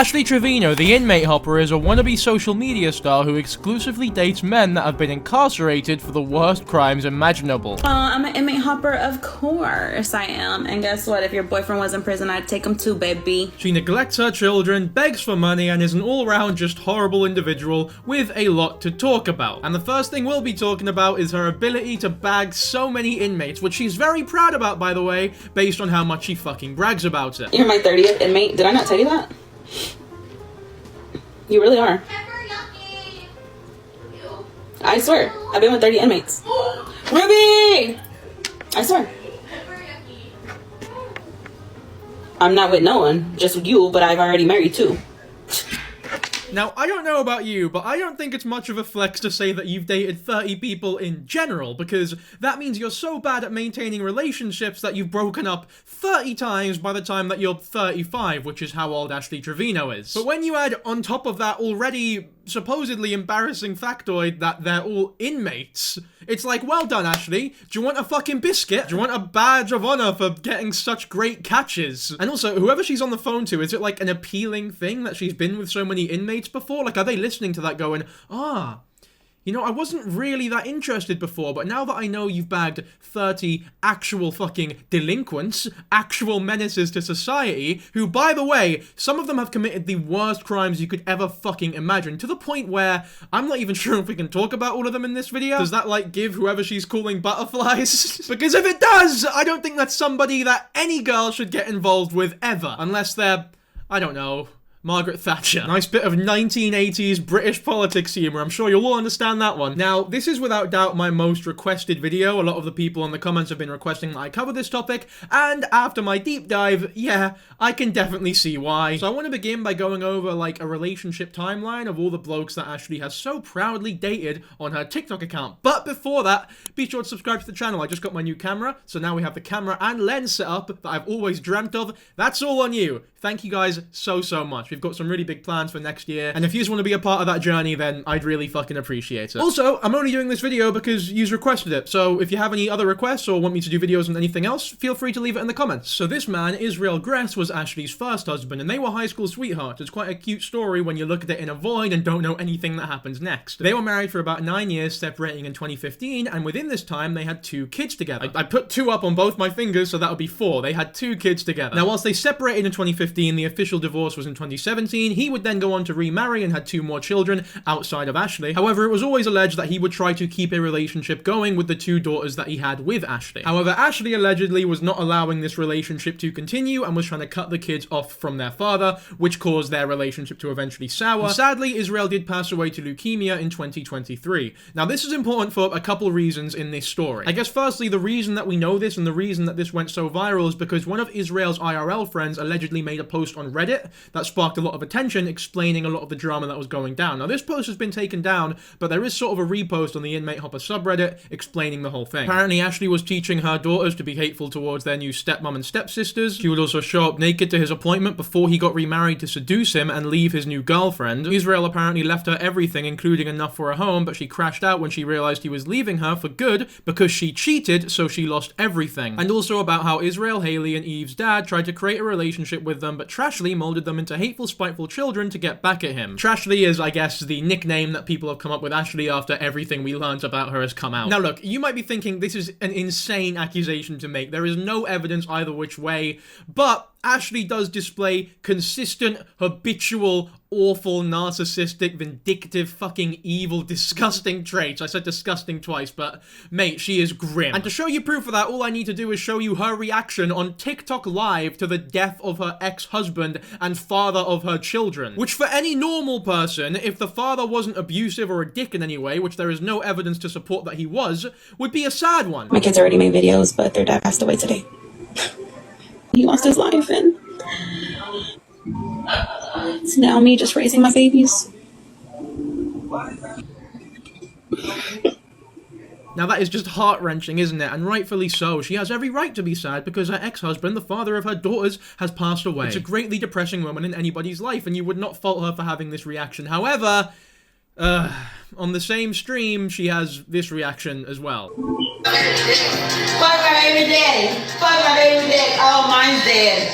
Ashley Trevino, the inmate hopper, is a wannabe social media star who exclusively dates men that have been incarcerated for the worst crimes imaginable. I'm an inmate hopper, of course I am. And guess what? If your boyfriend was in prison, I'd take him too, baby. She neglects her children, begs for money, and is an all-round just horrible individual with a lot to talk about. And the first thing we'll be talking about is her ability to bag so many inmates, which she's very proud about, by the way, based on how much she fucking brags about it. You're my 30th inmate. Did I not tell you that? You really are. I swear. I've been with 30 inmates. Ruby! I swear. I'm not with no one. Just with you, but I've already married two. Now, I don't know about you, but I don't think it's much of a flex to say that you've dated 30 people in general, because that means you're so bad at maintaining relationships that you've broken up 30 times by the time that you're 35, which is how old Ashley Trevino is. But when you add on top of that already supposedly embarrassing factoid that they're all inmates, it's like, well done, Ashley. Do you want a fucking biscuit? Do you want a badge of honor for getting such great catches? And also, whoever she's on the phone to, is it like an appealing thing that she's been with so many inmates before? Like, are they listening to that going, you know, I wasn't really that interested before, but now that I know you've bagged 30 actual fucking delinquents, actual menaces to society, who, by the way, some of them have committed the worst crimes you could ever fucking imagine, to the point where I'm not even sure if we can talk about all of them in this video. Does that, like, give whoever she's calling butterflies? Because if it does, I don't think that's somebody that any girl should get involved with ever, unless they're, I don't know, Margaret Thatcher. Nice bit of 1980s British politics humor. I'm sure you'll all understand that one. Now, this is without doubt my most requested video. A lot of the people in the comments have been requesting that I cover this topic, and after my deep dive, yeah, I can definitely see why. So I want to begin by going over, like, a relationship timeline of all the blokes that Ashley has so proudly dated on her TikTok account. But before that, be sure to subscribe to the channel. I just got my new camera, so now we have the camera and lens set up that I've always dreamt of. That's all on you. Thank you guys so much. We've got some really big plans for next year, and if you just want to be a part of that journey, then I'd really fucking appreciate it. Also, I'm only doing this video because you've requested it, so if you have any other requests or want me to do videos on anything else, feel free to leave it in the comments. So this man, Israel Gress, was Ashley's first husband, and they were high school sweethearts. It's quite a cute story when you look at it in a void and don't know anything that happens next. They were married for about 9 years, separating in 2015, and within this time, they had 2 kids together. I put 2 up on both my fingers, so that would be 4. They had 2 kids together. Now, whilst they separated in 2015, the official divorce was in 2017. He would then go on to remarry and had 2 more children outside of Ashley. However, it was always alleged that he would try to keep a relationship going with the 2 daughters that he had with Ashley. However, Ashley allegedly was not allowing this relationship to continue and was trying to cut the kids off from their father, which caused their relationship to eventually sour. And sadly, Israel did pass away to leukemia in 2023. Now, this is important for a couple reasons in this story. I guess firstly, the reason that we know this and the reason that this went so viral is because one of Israel's IRL friends allegedly made a post on Reddit that sparked a lot of attention, explaining a lot of the drama that was going down. Now, this post has been taken down, but there is sort of a repost on the Inmate Hopper subreddit explaining the whole thing. Apparently, Ashley was teaching her daughters to be hateful towards their new stepmom and stepsisters. She would also show up naked to his appointment before he got remarried to seduce him and leave his new girlfriend. Israel apparently left her everything, including enough for a home, but she crashed out when she realized he was leaving her for good because she cheated, so she lost everything. And also about how Israel, Haley, and Eve's dad tried to create a relationship with them, but Trashly molded them into hateful, spiteful children to get back at him. Trashly is, I guess, the nickname that people have come up with Ashley after everything we learned about her has come out. Now look, you might be thinking this is an insane accusation to make. There is no evidence either which way, but Ashley does display consistent, habitual, awful, narcissistic, vindictive, fucking evil, disgusting traits. I said disgusting twice, but mate, she is grim. And to show you proof of that, all I need to do is show you her reaction on TikTok Live to the death of her ex-husband and father of her children. Which for any normal person, if the father wasn't abusive or a dick in any way, which there is no evidence to support that he was, would be a sad one. My kids already made videos, but their dad passed away today. He lost his life, and it's now me just raising my babies. Now that is just heart-wrenching, isn't it? And rightfully so. She has every right to be sad because her ex-husband, the father of her daughters, has passed away. It's a greatly depressing moment in anybody's life, and you would not fault her for having this reaction. However, on the same stream, she has this reaction as well. Fuck my baby daddy. Fuck my baby daddy. Oh, mine's dead.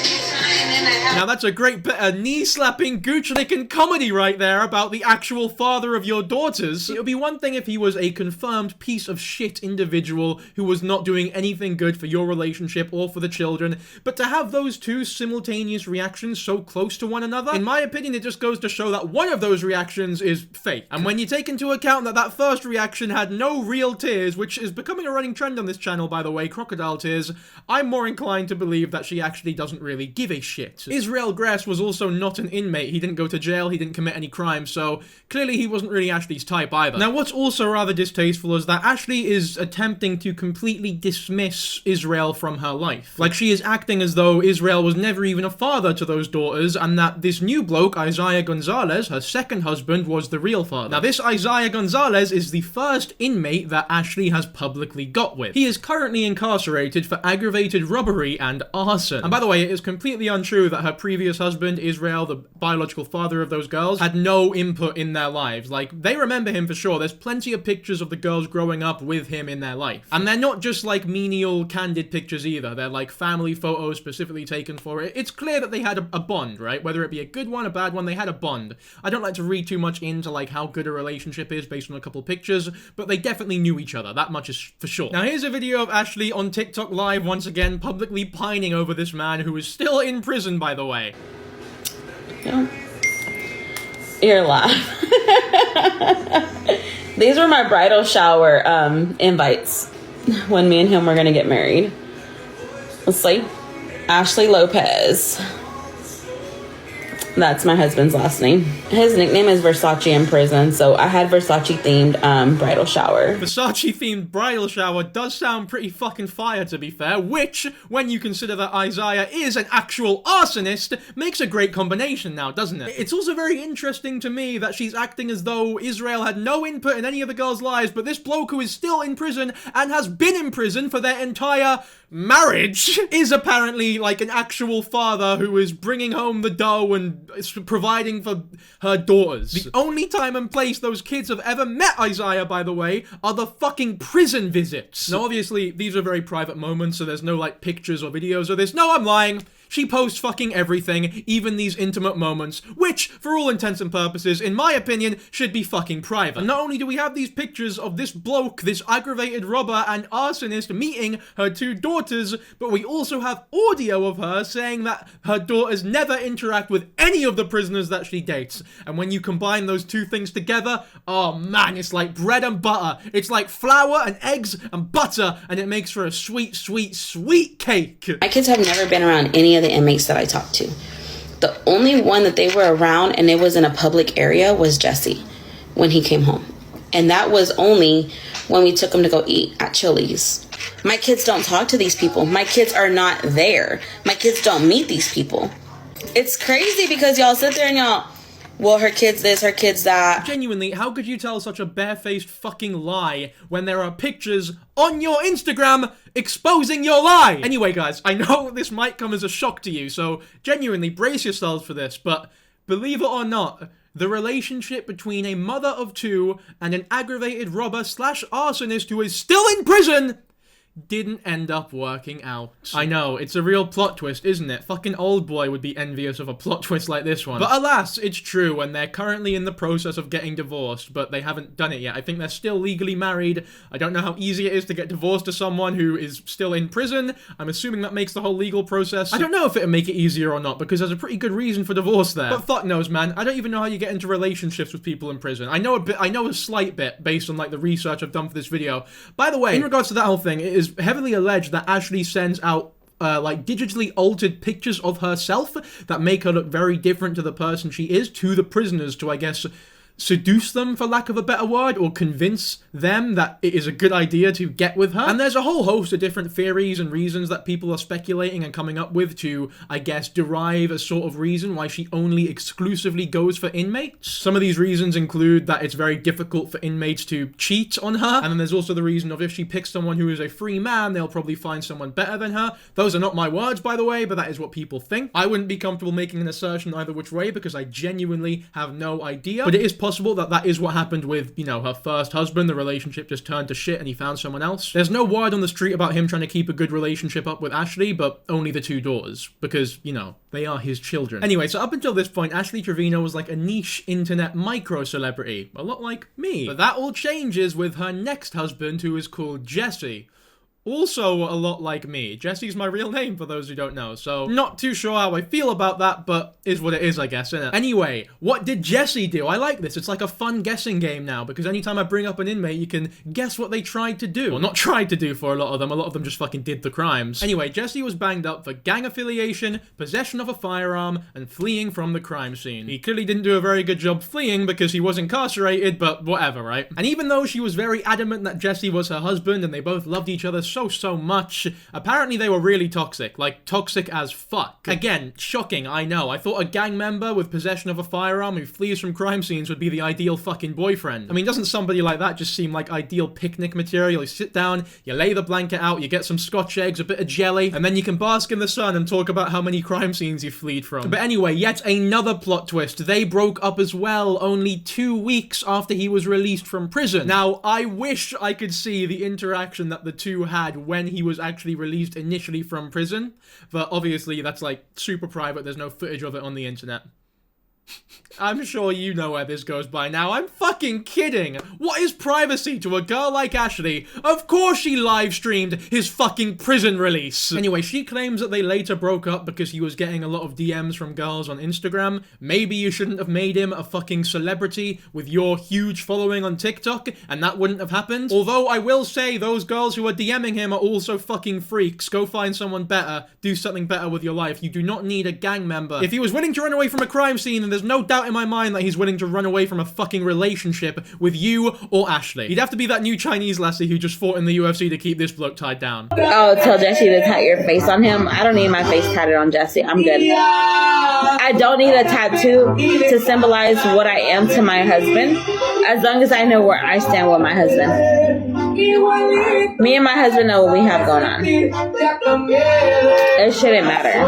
Now that's a great bit of knee-slapping, gooch-licking comedy right there about the actual father of your daughters. It would be one thing if he was a confirmed piece of shit individual who was not doing anything good for your relationship or for the children, but to have those two simultaneous reactions so close to one another, in my opinion, it just goes to show that one of those reactions is fake. And when you take into account that that first reaction had no real tears, which is becoming a running trend on this channel, by the way, crocodile tears, I'm more inclined to believe that she actually doesn't really give a shit. Israel Gress was also not an inmate. He didn't go to jail, he didn't commit any crimes, so clearly he wasn't really Ashley's type either. Now, what's also rather distasteful is that Ashley is attempting to completely dismiss Israel from her life. Like, she is acting as though Israel was never even a father to those daughters, and that this new bloke, Isaiah Gonzalez, her second husband, was the real father. Now, this Isaiah Gonzalez is the first inmate that Ashley has publicly got with. He is currently incarcerated for aggravated robbery and arson. And by the way, it is completely untrue that her previous husband, Israel, the biological father of those girls, had no input in their lives. Like, they remember him for sure. There's plenty of pictures of the girls growing up with him in their life. And they're not just like menial, candid pictures either. They're like family photos specifically taken for it. It's clear that they had a bond, right? Whether it be a good one, a bad one, they had a bond. I don't like to read too much into like how good a relationship is based on a couple pictures, but they definitely knew each other. That much is for sure. Now here's a video of Ashley on TikTok Live once again, publicly pining over this man who is still in prison, by the way. You're live. These were my bridal shower invites when me and him were gonna get married. Let's see. Ashley Lopez. That's my husband's last name. His nickname is Versace in prison, so I had Versace themed bridal shower. Versace themed bridal shower does sound pretty fucking fire, to be fair, which, when you consider that Isaiah is an actual arsonist, makes a great combination now, doesn't it? It's also very interesting to me that she's acting as though Israel had no input in any of the girls' lives, but this bloke who is still in prison and has been in prison for their entire marriage is apparently like an actual father who is bringing home the dough and providing for her daughters. The only time and place those kids have ever met Isaiah, by the way, are the fucking prison visits. Now, obviously, these are very private moments, so there's no, like, pictures or videos of this. No, I'm lying. She posts fucking everything, even these intimate moments, which, for all intents and purposes, in my opinion, should be fucking private. And not only do we have these pictures of this bloke, this aggravated robber and arsonist meeting her two daughters, but we also have audio of her saying that her daughters never interact with any of the prisoners that she dates. And when you combine those two things together, oh man, it's like bread and butter. It's like flour and eggs and butter, and it makes for a sweet, sweet, sweet cake. My kids have never been around any of the inmates that I talked to. The only one that they were around, and it was in a public area, was Jesse when he came home. And that was only when we took him to go eat at Chili's. My kids don't talk to these people. My kids are not there. My kids don't meet these people. It's crazy because y'all sit there and y'all, well, her kid's this, her kid's that. Genuinely, how could you tell such a barefaced fucking lie when there are pictures on your Instagram exposing your lie? Anyway, guys, I know this might come as a shock to you, so genuinely brace yourselves for this, but believe it or not, the relationship between a mother of two and an aggravated robber slash arsonist who is still in prison didn't end up working out. I know, it's a real plot twist, isn't it? Fucking old boy would be envious of a plot twist like this one. But alas, it's true, and they're currently in the process of getting divorced, but they haven't done it yet. I think they're still legally married. I don't know how easy it is to get divorced to someone who is still in prison. I'm assuming that makes the whole legal process. I don't know if it'll make it easier or not, because there's a pretty good reason for divorce there. But fuck knows, man. I don't even know how you get into relationships with people in prison. I know a slight bit based on like the research I've done for this video. By the way, in regards to that whole thing, it is heavily alleged that Ashley sends out like digitally altered pictures of herself that make her look very different to the person she is to the prisoners to, I guess, seduce them, for lack of a better word, or convince them that it is a good idea to get with her. And there's a whole host of different theories and reasons that people are speculating and coming up with to, I guess, derive a sort of reason why she only exclusively goes for inmates. Some of these reasons include that it's very difficult for inmates to cheat on her, and then there's also the reason of if she picks someone who is a free man, they'll probably find someone better than her. Those are not my words, by the way, but that is what people think. I wouldn't be comfortable making an assertion either which way because I genuinely have no idea, but it is possible possible that that is what happened with, you know, her first husband. The relationship just turned to shit and he found someone else. There's no word on the street about him trying to keep a good relationship up with Ashley, but only the two daughters, because, you know, they are his children. Anyway, so up until this point, Ashley Trevino was like a niche internet micro-celebrity, a lot like me. But that all changes with her next husband, who is called Jesse. Also a lot like me. Jesse's my real name, for those who don't know, so not too sure how I feel about that, but is what it is, I guess, innit? Anyway, what did Jesse do? I like this. It's like a fun guessing game now, because anytime I bring up an inmate, you can guess what they tried to do. Well, not tried to do for a lot of them just fucking did the crimes. Anyway, Jesse was banged up for gang affiliation, possession of a firearm, and fleeing from the crime scene. He clearly didn't do a very good job fleeing because he was incarcerated, but whatever, right? And even though she was very adamant that Jesse was her husband and they both loved each other so much, apparently they were really toxic. Like, toxic as fuck. Again, shocking, I know. I thought a gang member with possession of a firearm who flees from crime scenes would be the ideal fucking boyfriend. I mean, doesn't somebody like that just seem like ideal picnic material? You sit down, you lay the blanket out, you get some scotch eggs, a bit of jelly, and then you can bask in the sun and talk about how many crime scenes you fled from. But anyway, yet another plot twist. They broke up as well only 2 weeks after he was released from prison. Now, I wish I could see the interaction that the two had when he was actually released initially from prison, but obviously that's like super private. There's no footage of it on the internet. I'm sure you know where this goes by now. I'm fucking kidding. What is privacy to a girl like Ashley? Of course she live streamed his fucking prison release. Anyway, she claims that they later broke up because he was getting a lot of DMs from girls on Instagram. Maybe you shouldn't have made him a fucking celebrity with your huge following on TikTok, and that wouldn't have happened. Although I will say those girls who are DMing him are also fucking freaks. Go find someone better. Do something better with your life. You do not need a gang member. If he was willing to run away from a crime scene, then there's no doubt in my mind that he's willing to run away from a fucking relationship with you or Ashley. He'd have to be that new Chinese lassie who just fought in the UFC to keep this bloke tied down. Oh, tell Jesse to tat your face on him. I don't need my face tatted on Jesse. I'm good. I don't need a tattoo to symbolize what I am to my husband, as long as I know where I stand with my husband. Me and my husband know what we have going on. It shouldn't matter.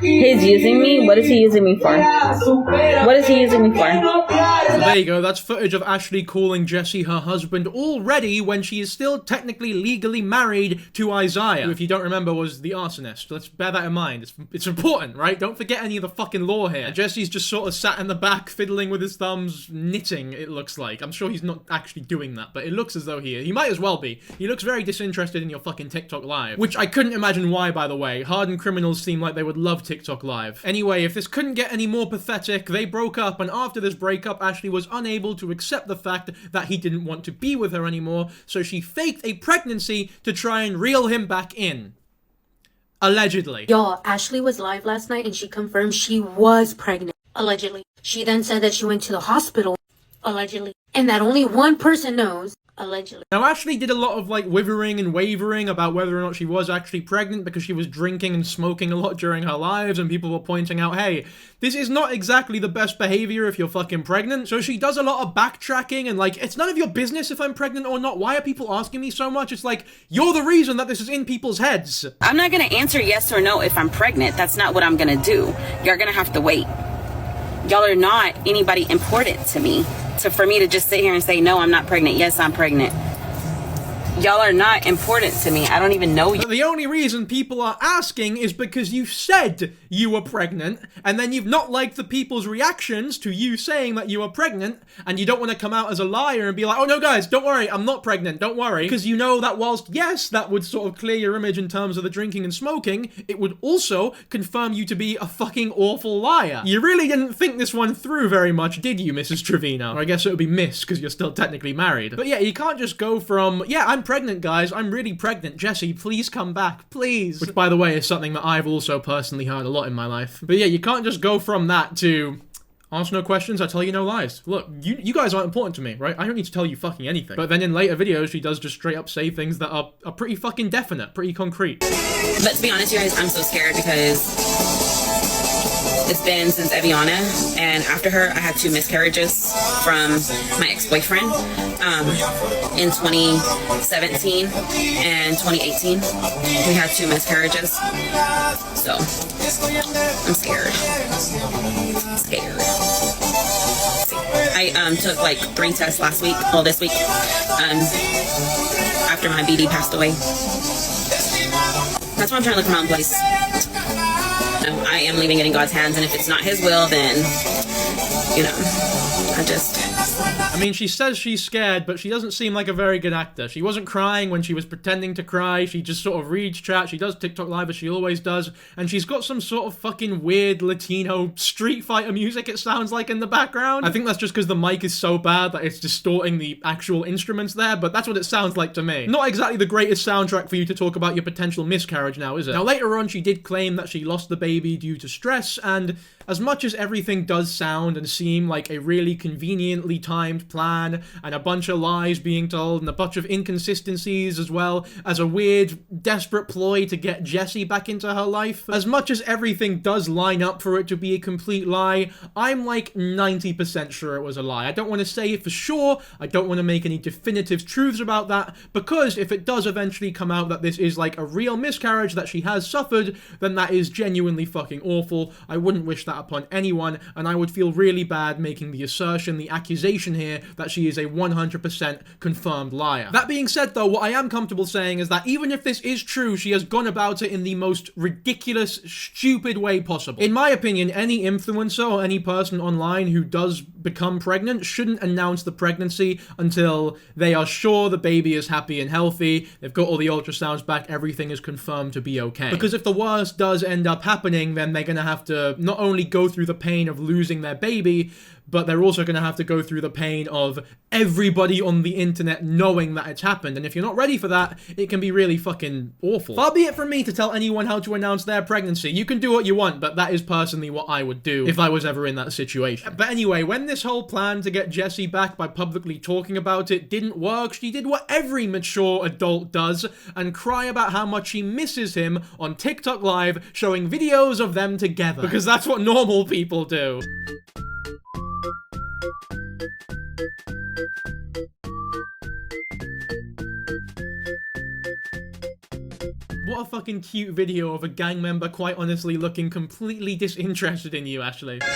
He's using me? What is he using me for? What is he using me for? So there you go, that's footage of Ashley calling Jesse her husband already when she is still technically legally married to Isaiah, who, if you don't remember, was the arsonist. Let's bear that in mind. It's important, right? Don't forget any of the fucking law here. Jesse's just sort of sat in the back, fiddling with his thumbs, knitting, it looks like. I'm sure he's not actually doing that, but it looks as though he is. He might as well be. He looks very disinterested in your fucking TikTok live, which I couldn't imagine why, by the way. Hardened criminals seem like they would love TikTok live. Anyway, if this couldn't get any more pathetic, they broke up, and after this breakup, Ashley was unable to accept the fact that he didn't want to be with her anymore, so she faked a pregnancy to try and reel him back in. Allegedly. Y'all, Ashley was live last night and she confirmed she was pregnant. Allegedly. She then said that she went to the hospital. Allegedly. And that only one person knows. Allegedly. Now, Ashley did a lot of, like, withering and wavering about whether or not she was actually pregnant because she was drinking and smoking a lot during her lives, and people were pointing out, hey, this is not exactly the best behavior if you're fucking pregnant. So she does a lot of backtracking and, like, it's none of your business if I'm pregnant or not. Why are people asking me so much? It's like, you're the reason that this is in people's heads. I'm not gonna answer yes or no if I'm pregnant. That's not what I'm gonna do. You're gonna have to wait. Y'all are not anybody important to me. So for me to just sit here and say, no, I'm not pregnant. Yes, I'm pregnant. Y'all are not important to me. I don't even know you. But the only reason people are asking is because you said you were pregnant, and then you've not liked the people's reactions to you saying that you were pregnant, and you don't want to come out as a liar and be like, oh no guys, don't worry, I'm not pregnant, don't worry. Because you know that whilst, yes, that would sort of clear your image in terms of the drinking and smoking, it would also confirm you to be a fucking awful liar. You really didn't think this one through very much, did you, Mrs. Trevino? Or I guess it would be Miss, because you're still technically married. But yeah, you can't just go from, yeah, I'm pregnant, guys. I'm really pregnant. Jesse, please come back. Please. Which, by the way, is something that I've also personally heard a lot in my life. But yeah, you can't just go from that to ask no questions, I tell you no lies. Look, you guys aren't important to me, right? I don't need to tell you fucking anything. But then in later videos, she does just straight up say things that are pretty fucking definite, pretty concrete. But to be honest, you guys, I'm so scared because It's been since Eviana, and after her, I had 2 miscarriages from my ex-boyfriend in 2017 and 2018. We had 2 miscarriages, so I'm scared. I took like 3 tests last week, well this week, after my BD passed away. That's why I'm trying to look for my own place. I am leaving it in God's hands, and if it's not his will, then, you know, I mean, she says she's scared, but she doesn't seem like a very good actor. She wasn't crying when she was pretending to cry. She just sort of reads chat. She does TikTok live as she always does. And she's got some sort of fucking weird Latino Street Fighter music, it sounds like, in the background. I think that's just because the mic is so bad that it's distorting the actual instruments there, but that's what it sounds like to me. Not exactly the greatest soundtrack for you to talk about your potential miscarriage now, is it? Now, later on, she did claim that she lost the baby due to stress, and as much as everything does sound and seem like a really conveniently timed plan, and a bunch of lies being told, and a bunch of inconsistencies, as well as a weird, desperate ploy to get Jessie back into her life, as much as everything does line up for it to be a complete lie, I'm like 90% sure it was a lie. I don't want to say it for sure, I don't want to make any definitive truths about that, because if it does eventually come out that this is like a real miscarriage that she has suffered, then that is genuinely fucking awful. I wouldn't wish that upon anyone, and I would feel really bad making the assertion, the accusation here, that she is a 100% confirmed liar. That being said though, what I am comfortable saying is that even if this is true, she has gone about it in the most ridiculous, stupid way possible. In my opinion, any influencer or any person online who does become pregnant shouldn't announce the pregnancy until they are sure the baby is happy and healthy, they've got all the ultrasounds back, everything is confirmed to be okay. Because if the worst does end up happening, then they're gonna have to not only go through the pain of losing their baby, but they're also going to have to go through the pain of everybody on the internet knowing that it's happened, and if you're not ready for that, it can be really fucking awful. Far be it from me to tell anyone how to announce their pregnancy. You can do what you want, but that is personally what I would do if I was ever in that situation. But anyway, when this whole plan to get Jessie back by publicly talking about it didn't work, she did what every mature adult does, and cry about how much she misses him on TikTok Live, showing videos of them together. Because that's what normal people do. What a fucking cute video of a gang member quite honestly looking completely disinterested in you, Ashley. Guys,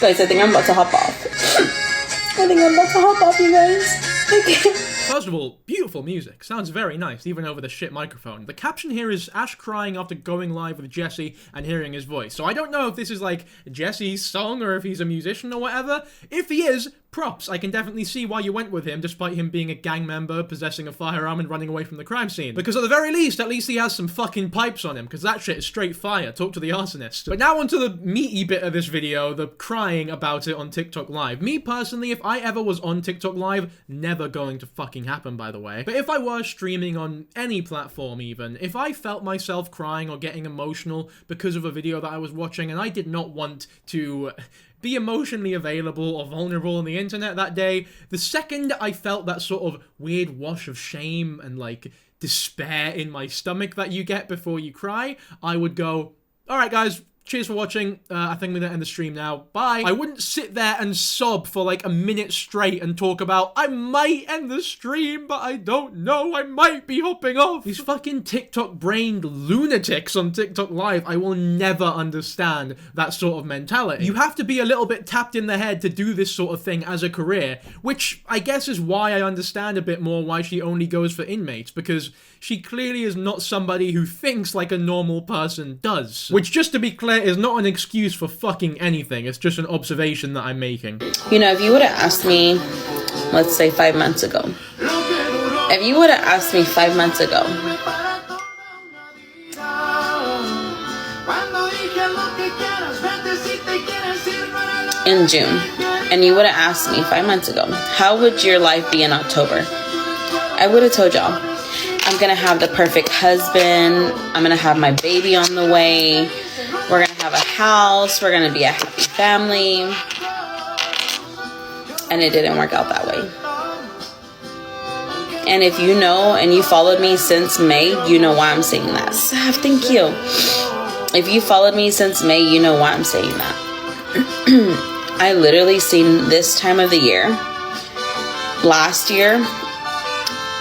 I think I'm about to hop off. You guys. First of all, beautiful music. Sounds very nice, even over the shit microphone. The caption here is Ash crying after going live with Jessie and hearing his voice. So I don't know if this is like Jessie's song or if he's a musician or whatever. If he is, props. I can definitely see why you went with him, despite him being a gang member, possessing a firearm, and running away from the crime scene. Because at the very least, at least he has some fucking pipes on him, because that shit is straight fire. Talk to the arsonist. But now onto the meaty bit of this video, the crying about it on TikTok Live. Me personally, if I ever was on TikTok Live, never going to fucking happen, by the way. But if I were streaming on any platform even, if I felt myself crying or getting emotional because of a video that I was watching, and I did not want to be emotionally available or vulnerable on the internet that day, the second I felt that sort of weird wash of shame and like despair in my stomach that you get before you cry, I would go, alright guys, cheers for watching, I think I'm gonna end the stream now, bye. I wouldn't sit there and sob for like a minute straight and talk about, I might end the stream, but I don't know, I might be hopping off. These fucking TikTok-brained lunatics on TikTok Live, I will never understand that sort of mentality. You have to be a little bit tapped in the head to do this sort of thing as a career, which I guess is why I understand a bit more why she only goes for inmates, because she clearly is not somebody who thinks like a normal person does. Which, just to be clear, is not an excuse for fucking anything. It's just an observation that I'm making. You know, if you would have asked me, let's say 5 months ago. If you would have asked me 5 months ago, in June, and you would have asked me 5 months ago, how would your life be in October? I would have told y'all, I'm gonna have the perfect husband, I'm gonna have my baby on the way, we're gonna have a house, we're gonna be a happy family. And it didn't work out that way. And if you know and you followed me since May, you know why I'm saying that. Saf, thank you. If you followed me since May, you know why I'm saying that. I literally seen this time of the year, last year,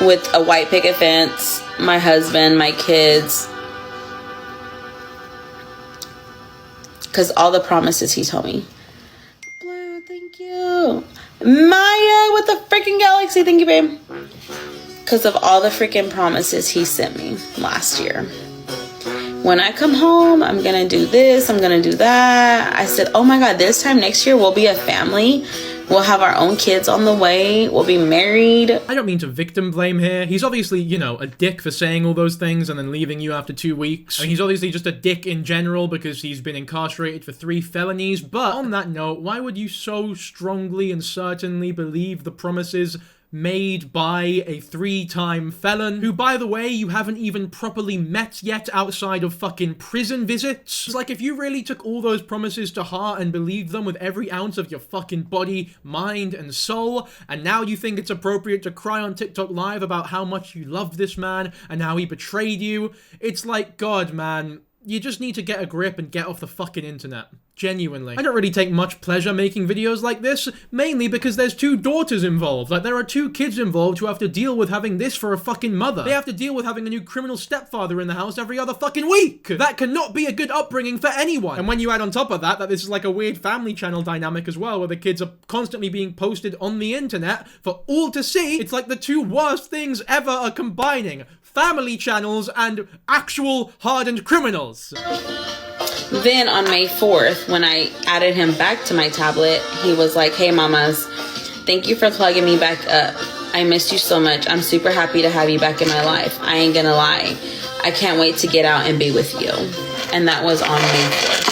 with a white picket fence, my husband, my kids, because all the promises he told me. Blue, thank you. Maya with the freaking galaxy, thank you, babe. Because of all the freaking promises he sent me last year. When I come home, I'm gonna do this, I'm gonna do that. I said, oh my God, this time next year we'll be a family. We'll have our own kids on the way. We'll be married. I don't mean to victim blame here. He's obviously, you know, a dick for saying all those things and then leaving you after 2 weeks. And he's obviously just a dick in general because he's been incarcerated for 3 felonies. But on that note, why would you so strongly and certainly believe the promises made by a 3-time felon, who, by the way, you haven't even properly met yet outside of fucking prison visits? It's like, if you really took all those promises to heart and believed them with every ounce of your fucking body, mind, and soul, and now you think it's appropriate to cry on TikTok Live about how much you loved this man and how he betrayed you, it's like, God, man, you just need to get a grip and get off the fucking internet. Genuinely. I don't really take much pleasure making videos like this, mainly because there's 2 daughters involved. Like, there are 2 kids involved who have to deal with having this for a fucking mother. They have to deal with having a new criminal stepfather in the house every other fucking week. That cannot be a good upbringing for anyone. And when you add on top of that this is like a weird family channel dynamic as well, where the kids are constantly being posted on the internet for all to see, it's like the 2 worst things ever are combining. Family channels and actual hardened criminals. Then on May 4th, when I added him back to my tablet, he was like, hey mamas, thank you for plugging me back up. I missed you so much. I'm super happy to have you back in my life. I ain't gonna lie. I can't wait to get out and be with you. And that was on May 4th.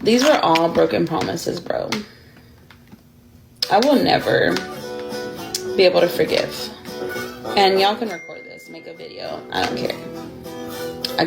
These were all broken promises, bro. I will never be able to forgive. And y'all can record this, make a video. I don't care. I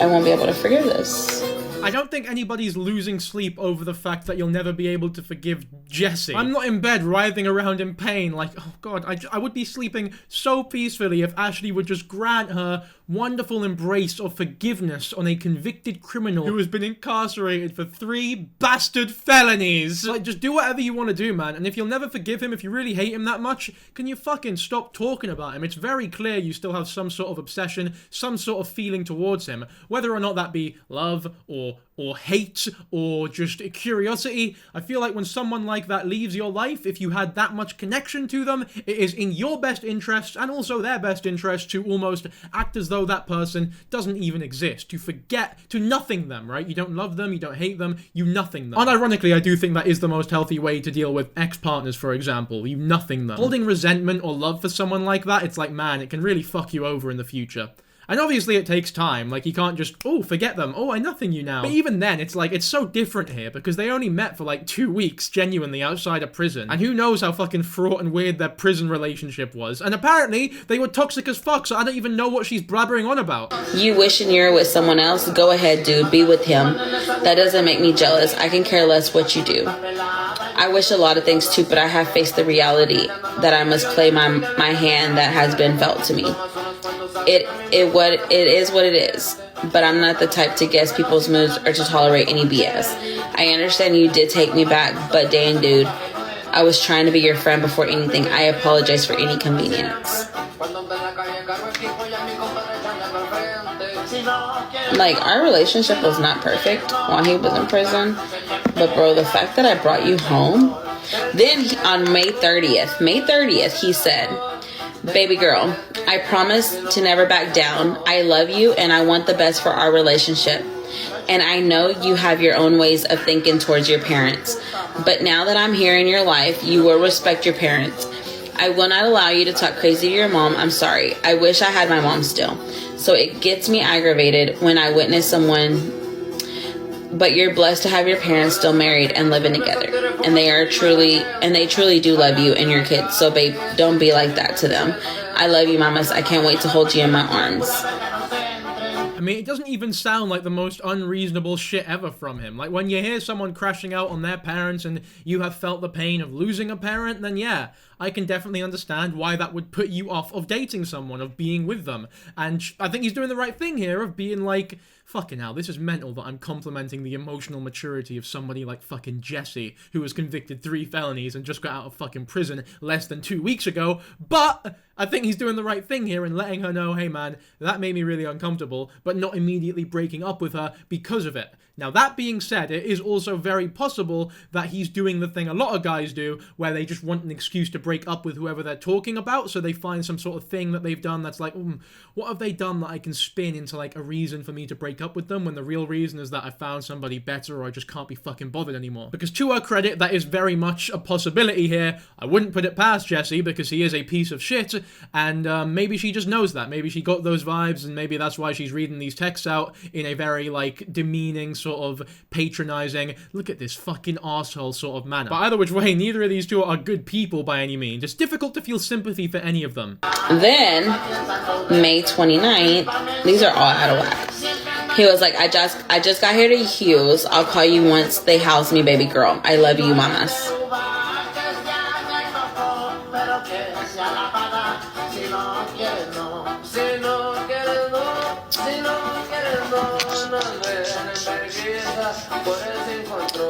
won't be able to forgive this. I don't think anybody's losing sleep over the fact that you'll never be able to forgive Jesse. I'm not in bed writhing around in pain like, oh God, I would be sleeping so peacefully if Ashley would just grant her wonderful embrace of forgiveness on a convicted criminal who has been incarcerated for 3 bastard felonies. Like, just do whatever you want to do, man. And if you'll never forgive him, if you really hate him that much, can you fucking stop talking about him? It's very clear you still have some sort of obsession, some sort of feeling towards him, whether or not that be love or hate or just curiosity. I feel like when someone like that leaves your life, if you had that much connection to them, it is in your best interest and also their best interest to almost act as though that person doesn't even exist, to forget, to nothing them, right? You don't love them, you don't hate them, you nothing them. Unironically, I do think that is the most healthy way to deal with ex-partners, for example. You nothing them. Holding resentment or love for someone like that, it's like, man, it can really fuck you over in the future. And obviously it takes time, like you can't just, oh, forget them, oh, I nothing you now. But even then, it's like, it's so different here, because they only met for like 2 weeks, genuinely, outside of prison. And who knows how fucking fraught and weird their prison relationship was. And apparently, they were toxic as fuck, so I don't even know what she's blabbering on about. You wishing you're with someone else? Go ahead, dude, be with him. That doesn't make me jealous. I can care less what you do. I wish a lot of things too, but I have faced the reality that I must play my hand that has been felt to me. It is what it is, but I'm not the type to guess people's moods or to tolerate any BS. I understand you did take me back, but dang, dude, I was trying to be your friend before anything. I apologize for any inconvenience. Like, our relationship was not perfect while he was in prison, but bro, the fact that I brought you home. Then on May 30th, he said, baby girl, I promise to never back down. I love you and I want the best for our relationship. And I know you have your own ways of thinking towards your parents. But now that I'm here in your life, you will respect your parents. I will not allow you to talk crazy to your mom. I'm sorry. I wish I had my mom still. So it gets me aggravated when I witness someone. But you're blessed to have your parents still married and living together. And they truly do love you and your kids. So babe, don't be like that to them. I love you, mamas. I can't wait to hold you in my arms. I mean, it doesn't even sound like the most unreasonable shit ever from him. Like, when you hear someone crashing out on their parents and you have felt the pain of losing a parent, then yeah, I can definitely understand why that would put you off of dating someone, of being with them. And I think he's doing the right thing here of being like, fucking hell, this is mental that I'm complimenting the emotional maturity of somebody like fucking Jesse, who was convicted 3 felonies and just got out of fucking prison less than 2 weeks ago, but I think he's doing the right thing here and letting her know, hey man, that made me really uncomfortable, but not immediately breaking up with her because of it. Now, that being said, it is also very possible that he's doing the thing a lot of guys do, where they just want an excuse to break up with whoever they're talking about, so they find some sort of thing that they've done that's like, what have they done that I can spin into, like, a reason for me to break up with them, when the real reason is that I found somebody better or I just can't be fucking bothered anymore. Because to her credit, that is very much a possibility here. I wouldn't put it past Jesse, because he is a piece of shit, and maybe she just knows that. Maybe she got those vibes, and maybe that's why she's reading these texts out in a very, like, demeaning, sort of patronizing, look at this fucking asshole sort of manner. But either which way, neither of these two are good people by any means. It's difficult to feel sympathy for any of them. Then, May 29th, these are all out of whack. He was like, I just got here to Hughes. I'll call you once they house me, baby girl. I love you, mamas.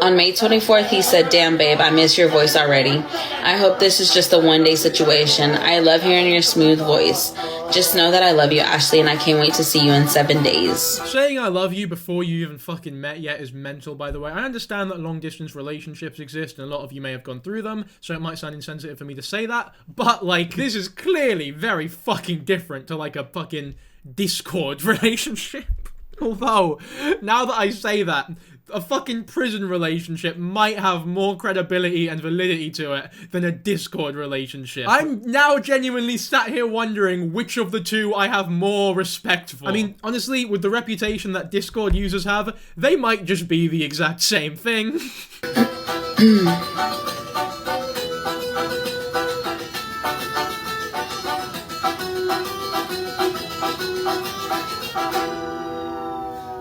On May 24th, he said, damn, babe, I miss your voice already. I hope this is just a one-day situation. I love hearing your smooth voice. Just know that I love you, Ashley, and I can't wait to see you in 7 days. Saying I love you before you even fucking met yet is mental, by the way. I understand that long-distance relationships exist, and a lot of you may have gone through them, so it might sound insensitive for me to say that, but, like, this is clearly very fucking different to, like, a fucking Discord relationship. Although, now that I say that, a fucking prison relationship might have more credibility and validity to it than a Discord relationship. I'm now genuinely sat here wondering which of the two I have more respect for. I mean, honestly, with the reputation that Discord users have, they might just be the exact same thing.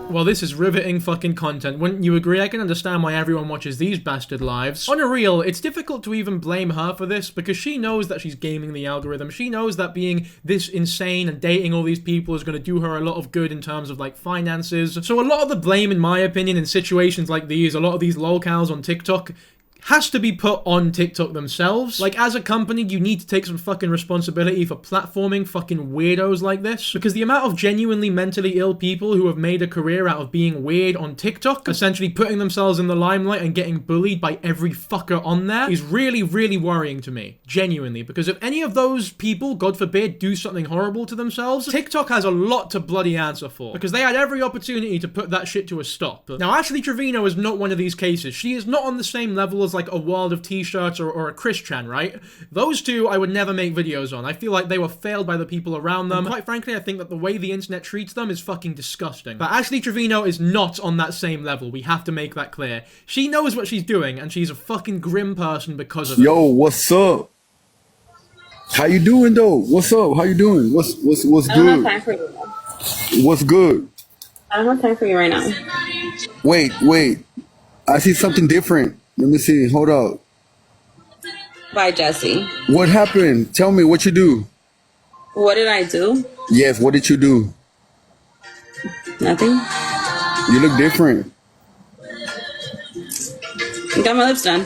Well, this is riveting fucking content, wouldn't you agree? I can understand why everyone watches these bastard lives. On a real, it's difficult to even blame her for this, because she knows that she's gaming the algorithm. She knows that being this insane and dating all these people is going to do her a lot of good in terms of, like, finances. So a lot of the blame, in my opinion, in situations like these, a lot of these lolcows on TikTok, has to be put on TikTok themselves. Like, as a company, you need to take some fucking responsibility for platforming fucking weirdos like this, because the amount of genuinely mentally ill people who have made a career out of being weird on TikTok, essentially putting themselves in the limelight and getting bullied by every fucker on there, is really, really worrying to me. Genuinely. Because if any of those people, God forbid, do something horrible to themselves, TikTok has a lot to bloody answer for, because they had every opportunity to put that shit to a stop. Now, Ashley Trevino is not one of these cases. She is not on the same level as, like, a World of T-shirts or a Christian, right? Those two I would never make videos on. I feel like they were failed by the people around them. And quite frankly, I think that the way the internet treats them is fucking disgusting. But Ashley Trevino is not on that same level. We have to make that clear. She knows what she's doing, and she's a fucking grim person because of it. Yo, what's up? How you doing though? What's up? How you doing? What's good? I don't have time for you. What's good? I don't have time for you right now. Wait. I see something different. Let me see. Hold up. Bye, Jesse. What happened? Tell me what you do. What did I do? Yes, what did you do? Nothing. You look different. I got my lips done.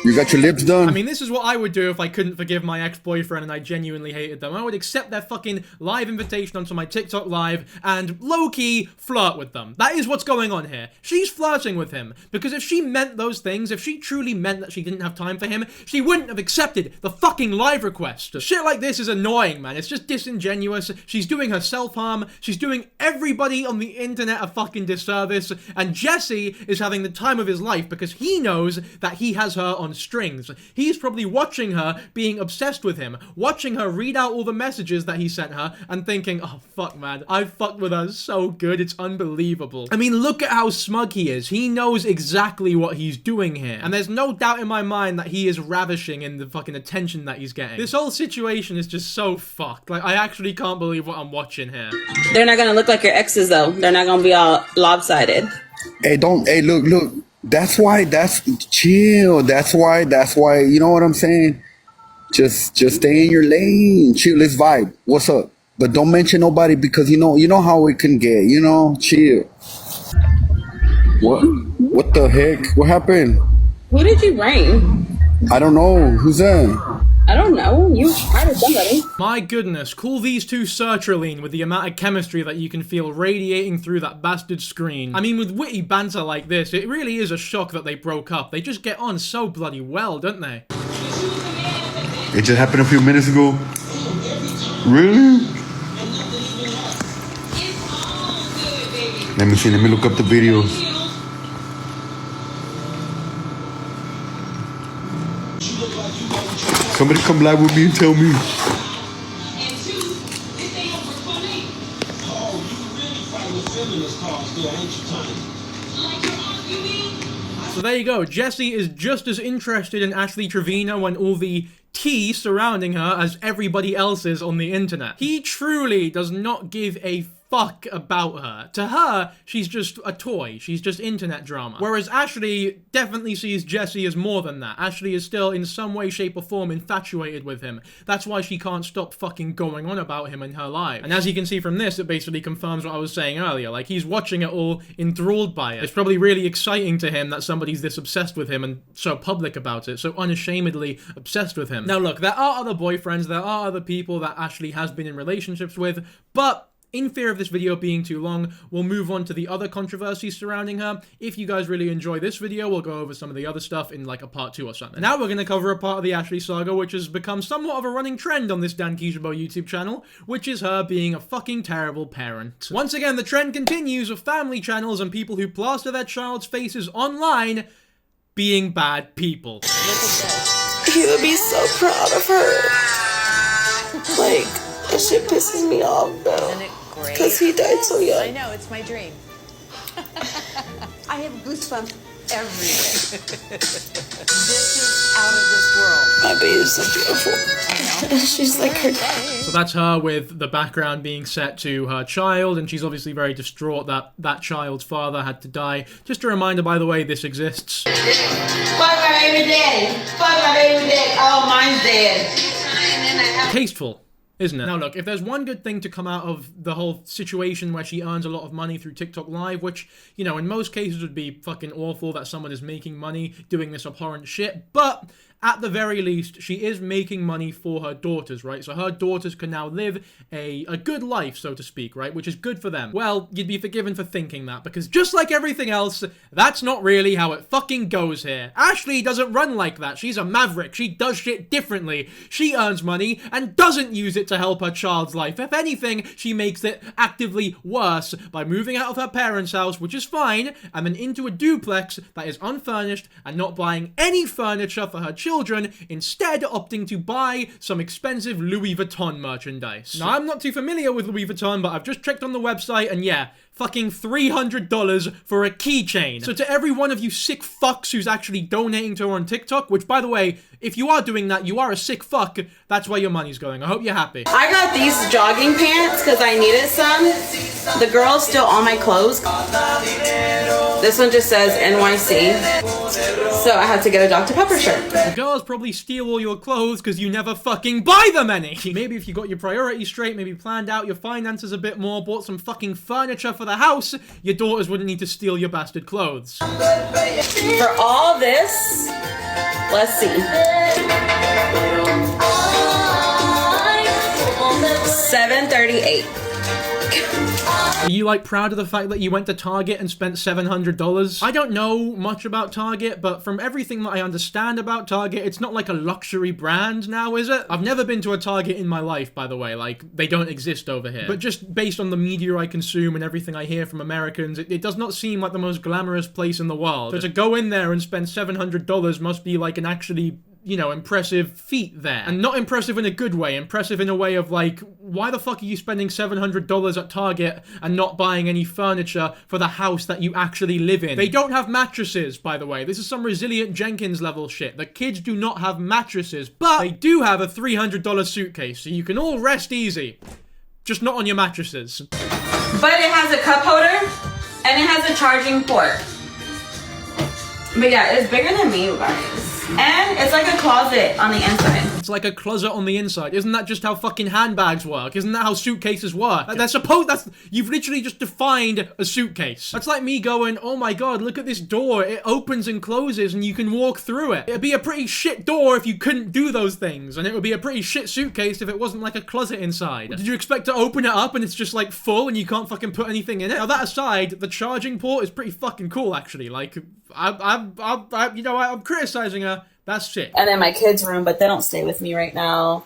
You got your lips done? I mean, this is what I would do if I couldn't forgive my ex-boyfriend and I genuinely hated them. I would accept their fucking live invitation onto my TikTok live and low-key flirt with them. That is what's going on here. She's flirting with him, because if she meant those things, if she truly meant that she didn't have time for him, she wouldn't have accepted the fucking live request. Shit like this is annoying, man. It's just disingenuous. She's doing her self-harm. She's doing everybody on the internet a fucking disservice, and Jesse is having the time of his life because he knows that he has her on on strings. He's probably watching her, being obsessed with him, watching her read out all the messages that he sent her, and thinking, oh fuck man, I fucked with her so good, it's unbelievable. I mean, look at how smug he is. He knows exactly what he's doing here. And there's no doubt in my mind that he is ravishing in the fucking attention that he's getting. This whole situation is just so fucked. Like, I actually can't believe what I'm watching here. They're not gonna look like your exes though. They're not gonna be all lopsided. Hey, look. That's chill. That's why, you know what I'm saying? Just stay in your lane. Chill, let's vibe. What's up? But don't mention nobody because you know how it can get, chill. What the heck? What happened? Who did you bring? I don't know. Who's that? I don't know. You hired somebody. My goodness, call these two sertraline with the amount of chemistry that you can feel radiating through that bastard screen. I mean, with witty banter like this, it really is a shock that they broke up. They just get on so bloody well, don't they? It just happened a few minutes ago. Really? Let me see. Let me look up the videos. Somebody come live with me and tell me. So there you go. Jessie is just as interested in Ashley Trevino and all the tea surrounding her as everybody else is on the internet. He truly does not give a fuck about her. To her, she's just a toy. She's just internet drama. Whereas Ashley definitely sees Jessie as more than that. Ashley is still in some way, shape or form infatuated with him. That's why she can't stop fucking going on about him in her life. And as you can see from this, it basically confirms what I was saying earlier. Like, he's watching it all enthralled by it. It's probably really exciting to him that somebody's this obsessed with him and so public about it, so unashamedly obsessed with him. Now look, there are other boyfriends, there are other people that Ashley has been in relationships with, but in fear of this video being too long, we'll move on to the other controversies surrounding her. If you guys really enjoy this video, we'll go over some of the other stuff in like a part 2 or something. Now we're going to cover a part of the Ashley saga which has become somewhat of a running trend on this Dankyjabo YouTube channel, which is her being a fucking terrible parent. Once again, the trend continues of family channels and people who plaster their child's faces online being bad people. He would be so proud of her. Like, that shit pisses me off though. Because he died so young. I know, it's my dream. I have goosebumps everywhere. This is out of this world. My baby is so beautiful. I know. She's like her. So that's her with the background being set to her child, and she's obviously very distraught that that child's father had to die. Just a reminder, by the way, this exists. Fuck my baby daddy. Fuck my baby daddy. Oh, mine's dead. Tasteful, isn't it? Now look, if there's one good thing to come out of the whole situation where she earns a lot of money through TikTok Live, which, you know, in most cases would be fucking awful that someone is making money doing this abhorrent shit, but at the very least, she is making money for her daughters, right? So her daughters can now live a good life, so to speak, right? Which is good for them. Well, you'd be forgiven for thinking that, because just like everything else, that's not really how it fucking goes here. Ashley doesn't run like that. She's a maverick. She does shit differently. She earns money and doesn't use it to help her child's life. If anything, she makes it actively worse by moving out of her parents' house, which is fine, and then into a duplex that is unfurnished and not buying any furniture for her children, instead opting to buy some expensive Louis Vuitton merchandise. Now, I'm not too familiar with Louis Vuitton, but I've just checked on the website, and yeah, fucking $300 for a keychain. So to every one of you sick fucks who's actually donating to her on TikTok, which, by the way, if you are doing that, you are a sick fuck, that's where your money's going. I hope you're happy. I got these jogging pants because I needed some. The girl's still on my clothes. This one just says NYC. So I had to get a Dr. Pepper shirt. The girls probably steal all your clothes because you never fucking buy them any. Maybe if you got your priorities straight, maybe planned out your finances a bit more, bought some fucking furniture for the house, your daughters wouldn't need to steal your bastard clothes. For all this, let's see. 738. Are you like proud of the fact that you went to Target and spent $700? I don't know much about Target, but from everything that I understand about Target, it's not like a luxury brand now, is it? I've never been to a Target in my life, by the way, like, they don't exist over here. But just based on the media I consume and everything I hear from Americans, it does not seem like the most glamorous place in the world. So to go in there and spend $700 must be like an actually, you know, impressive feat there. And not impressive in a good way, impressive in a way of like, why the fuck are you spending $700 at Target and not buying any furniture for the house that you actually live in? They don't have mattresses, by the way. This is some Resilient Jenkins level shit. The kids do not have mattresses, but they do have a $300 suitcase, so you can all rest easy. Just not on your mattresses. But it has a cup holder and it has a charging port. But yeah, it's bigger than me, you guys. And it's like a closet on the inside. It's like a closet on the inside. Isn't that just how fucking handbags work? Isn't that how suitcases work? You've literally just defined a suitcase. That's like me going, oh my god, look at this door. It opens and closes and you can walk through it. It'd be a pretty shit door if you couldn't do those things. And it would be a pretty shit suitcase if it wasn't like a closet inside. Did you expect to open it up and it's just like full and you can't fucking put anything in it? Now that aside, the charging port is pretty fucking cool actually. Like, I'm criticizing her. That's shit. And then my kids' room, but they don't stay with me right now.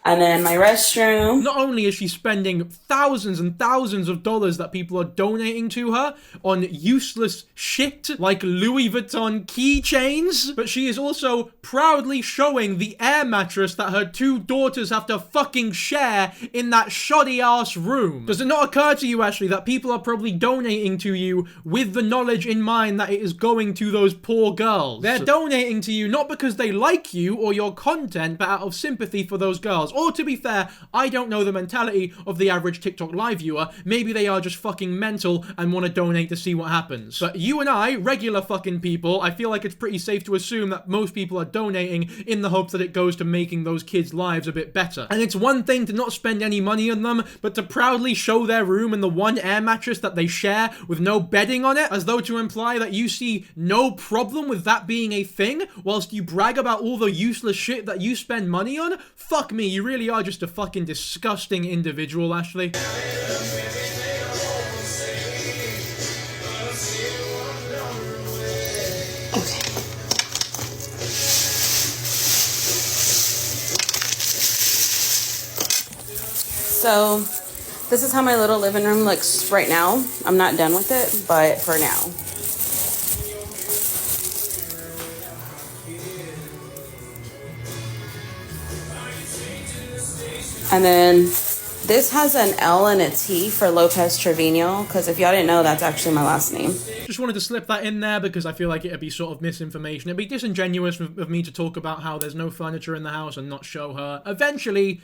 And then my restroom. Not only is she spending thousands and thousands of dollars that people are donating to her on useless shit like Louis Vuitton keychains, but she is also proudly showing the air mattress that her two daughters have to fucking share in that shoddy ass room. Does it not occur to you, Ashley, that people are probably donating to you with the knowledge in mind that it is going to those poor girls? They're donating to you not because they like you or your content, but out of sympathy for those girls. Or to be fair, I don't know the mentality of the average TikTok live viewer. Maybe they are just fucking mental and want to donate to see what happens. But you and I, regular fucking people, I feel like it's pretty safe to assume that most people are donating in the hopes that it goes to making those kids' lives a bit better. And it's one thing to not spend any money on them, but to proudly show their room and the one air mattress that they share with no bedding on it, as though to imply that you see no problem with that being a thing, whilst you brag about all the useless shit that you spend money on. Fuck me, you really are just a fucking disgusting individual, Ashley. Okay. So, this is how my little living room looks right now. I'm not done with it, but for now. And then this has an L and a T for Lopez Trevino, because if y'all didn't know, that's actually my last name. Just wanted to slip that in there because I feel like it'd be sort of misinformation. It'd be disingenuous of me to talk about how there's no furniture in the house and not show her. Eventually,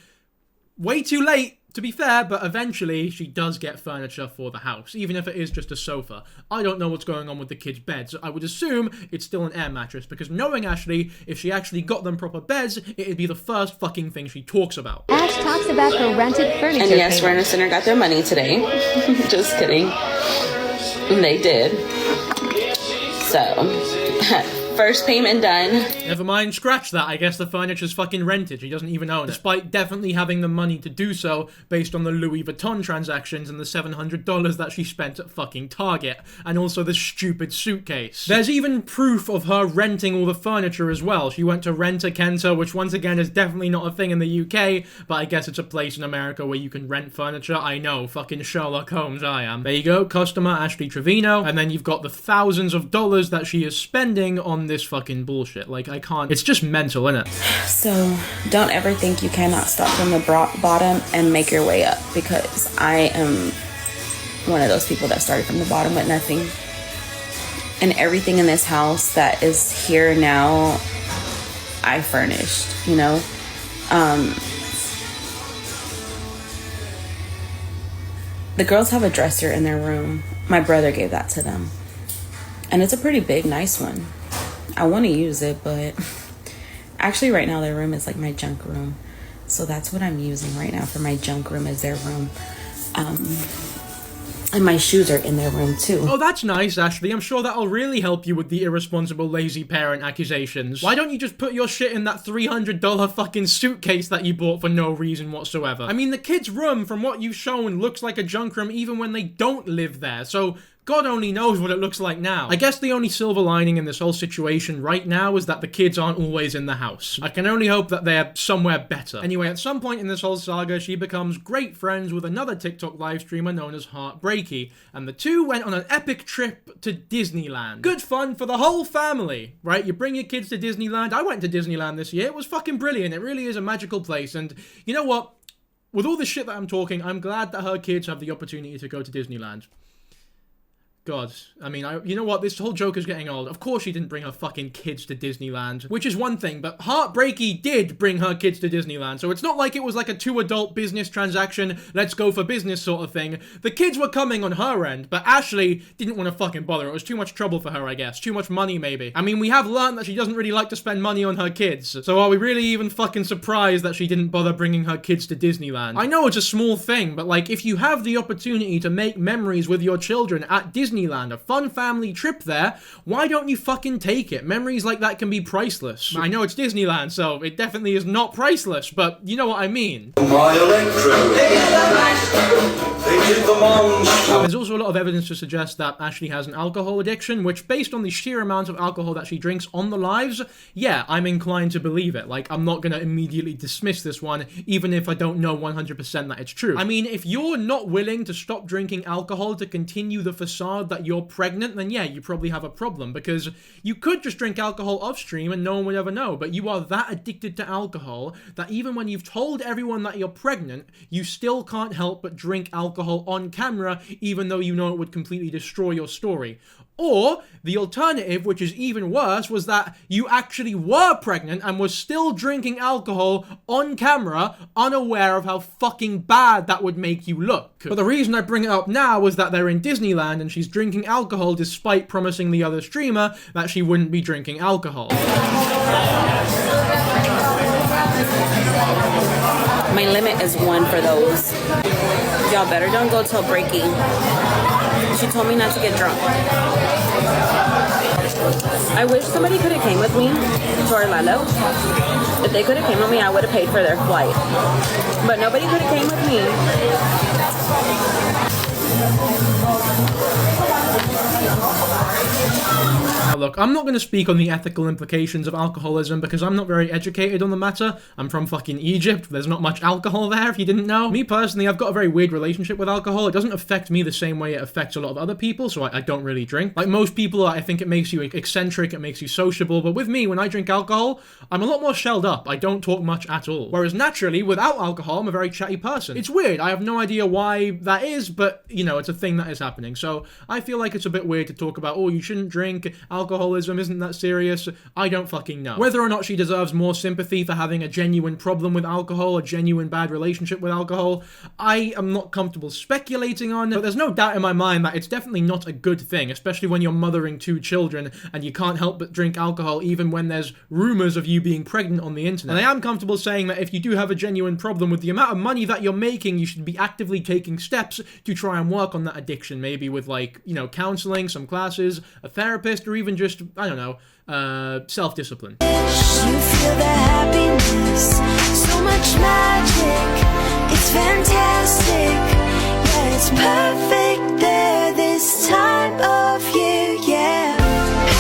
way too late, to be fair, but eventually she does get furniture for the house, even if it is just a sofa. I don't know what's going on with the kids' beds. I would assume it's still an air mattress, because knowing Ashley, if she actually got them proper beds, it'd be the first fucking thing she talks about. Ash talks about her rented furniture. And yes, Rent a Center got their money today. Just kidding. They did. So, first payment done. Never mind, scratch that. I guess the furniture's fucking rented. She doesn't even own it. Despite definitely having the money to do so based on the Louis Vuitton transactions and the $700 that she spent at fucking Target. And also the stupid suitcase. There's even proof of her renting all the furniture as well. She went to Rent-A-Kenta, which once again is definitely not a thing in the UK, but I guess it's a place in America where you can rent furniture. I know, fucking Sherlock Holmes I am. There you go, customer Ashley Trevino. And then you've got the thousands of dollars that she is spending on this fucking bullshit. Like, I can't. It's just mental, innit? So, don't ever think you cannot start from the bottom and make your way up, because I am one of those people that started from the bottom with nothing. And everything in this house that is here now, I furnished, you know? The girls have a dresser in their room. My brother gave that to them. And it's a pretty big, nice one. I want to use it, but actually right now their room is like my junk room. So that's what I'm using right now for my junk room, is their room. And my shoes are in their room too. Oh, that's nice, Ashley. I'm sure that'll really help you with the irresponsible lazy parent accusations. Why don't you just put your shit in that $300 fucking suitcase that you bought for no reason whatsoever? I mean, the kid's room, from what you've shown, looks like a junk room even when they don't live there, so God only knows what it looks like now. I guess the only silver lining in this whole situation right now is that the kids aren't always in the house. I can only hope that they're somewhere better. Anyway, at some point in this whole saga, she becomes great friends with another TikTok live streamer known as Heartbreaky, and the two went on an epic trip to Disneyland. Good fun for the whole family, right? You bring your kids to Disneyland. I went to Disneyland this year. It was fucking brilliant. It really is a magical place, and you know what? With all this shit that I'm talking, I'm glad that her kids have the opportunity to go to Disneyland. God, I mean, you know what? This whole joke is getting old. Of course she didn't bring her fucking kids to Disneyland, which is one thing, but Heartbreaky did bring her kids to Disneyland, so it's not like it was like a two-adult business transaction, let's go for business sort of thing. The kids were coming on her end, but Ashley didn't want to fucking bother. It was too much trouble for her, I guess. Too much money, maybe. I mean, we have learned that she doesn't really like to spend money on her kids, so are we really even fucking surprised that she didn't bother bringing her kids to Disneyland? I know it's a small thing, but like, if you have the opportunity to make memories with your children at Disneyland, a fun family trip there, why don't you fucking take it? Memories like that can be priceless. I know it's Disneyland, so it definitely is not priceless, but you know what I mean. There's also a lot of evidence to suggest that Ashley has an alcohol addiction, which, based on the sheer amount of alcohol that she drinks on the lives, yeah, I'm inclined to believe it. Like, I'm not gonna immediately dismiss this one, even if I don't know 100% that it's true. I mean, if you're not willing to stop drinking alcohol to continue the facade that you're pregnant, then yeah, you probably have a problem, because you could just drink alcohol off stream and no one would ever know, but you are that addicted to alcohol that even when you've told everyone that you're pregnant, you still can't help but drink alcohol on camera, even though you know it would completely destroy your story. Or, the alternative, which is even worse, was that you actually were pregnant and was still drinking alcohol on camera, unaware of how fucking bad that would make you look. But the reason I bring it up now is that they're in Disneyland and she's drinking alcohol despite promising the other streamer that she wouldn't be drinking alcohol. My limit is 1 for those. Y'all better don't go till breaking. She told me not to get drunk. I wish somebody could have came with me to Orlando. If they could have came with me, I would have paid for their flight. But nobody could have came with me. Now look, I'm not going to speak on the ethical implications of alcoholism because I'm not very educated on the matter. I'm from fucking Egypt. There's not much alcohol there, if you didn't know. Me personally, I've got a very weird relationship with alcohol. It doesn't affect me the same way it affects a lot of other people, so I don't really drink. Like most people, I think it makes you eccentric, it makes you sociable, but with me, when I drink alcohol, I'm a lot more shelled up. I don't talk much at all. Whereas naturally, without alcohol, I'm a very chatty person. It's weird. I have no idea why that is, but, you know, it's a thing that is happening. So I feel like it's a bit weird to talk about, oh, you shouldn't drink, alcoholism isn't that serious. I don't fucking know. Whether or not she deserves more sympathy for having a genuine problem with alcohol, a genuine bad relationship with alcohol, I am not comfortable speculating on, but there's no doubt in my mind that it's definitely not a good thing, especially when you're mothering 2 children and you can't help but drink alcohol even when there's rumors of you being pregnant on the internet. And I am comfortable saying that if you do have a genuine problem with the amount of money that you're making, you should be actively taking steps to try and work on that addiction, maybe with, like, you know, counseling, some classes, a therapist, or even just, I don't know, self-discipline. You feel the happiness, so much magic, it's fantastic, yeah, it's perfect there this time of year, yeah.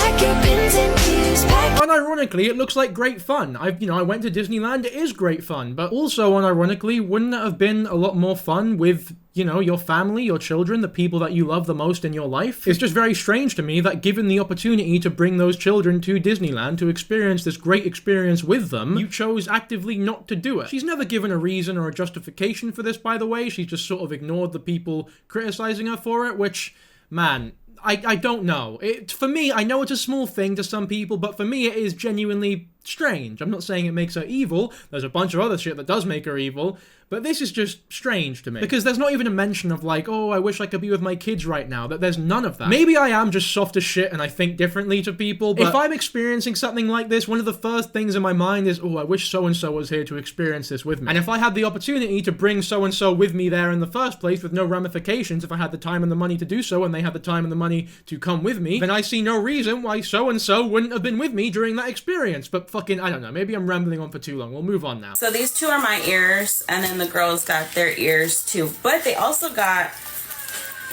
Pack your pins and keys, Unironically, it looks like great fun. I went to Disneyland, it is great fun, but also, unironically, wouldn't it have been a lot more fun with, you know, your family, your children, the people that you love the most in your life? It's just very strange to me that given the opportunity to bring those children to Disneyland to experience this great experience with them, you chose actively not to do it. She's never given a reason or a justification for this, by the way. She's just sort of ignored the people criticizing her for it, which, man, I don't know. For me, I know it's a small thing to some people, but for me it is genuinely strange. I'm not saying it makes her evil. There's a bunch of other shit that does make her evil. But this is just strange to me. Because there's not even a mention of like, oh, I wish I could be with my kids right now. That there's none of that. Maybe I am just soft as shit and I think differently to people, but if I'm experiencing something like this, one of the first things in my mind is, oh, I wish so-and-so was here to experience this with me. And if I had the opportunity to bring so-and-so with me there in the first place with no ramifications, if I had the time and the money to do so and they had the time and the money to come with me, then I see no reason why so-and-so wouldn't have been with me during that experience. But fucking, I don't know, maybe I'm rambling on for too long. We'll move on now. So these two are my ears, and then the girls got their ears too, but they also got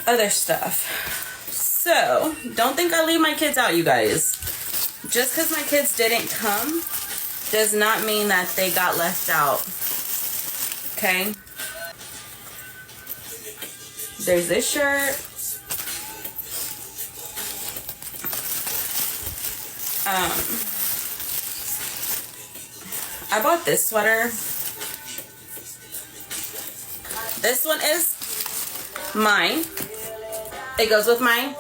other stuff. So don't think I leave my kids out, you guys. Just because my kids didn't come does not mean that they got left out. Okay? There's this shirt. I bought this sweater. This one is mine. It goes with my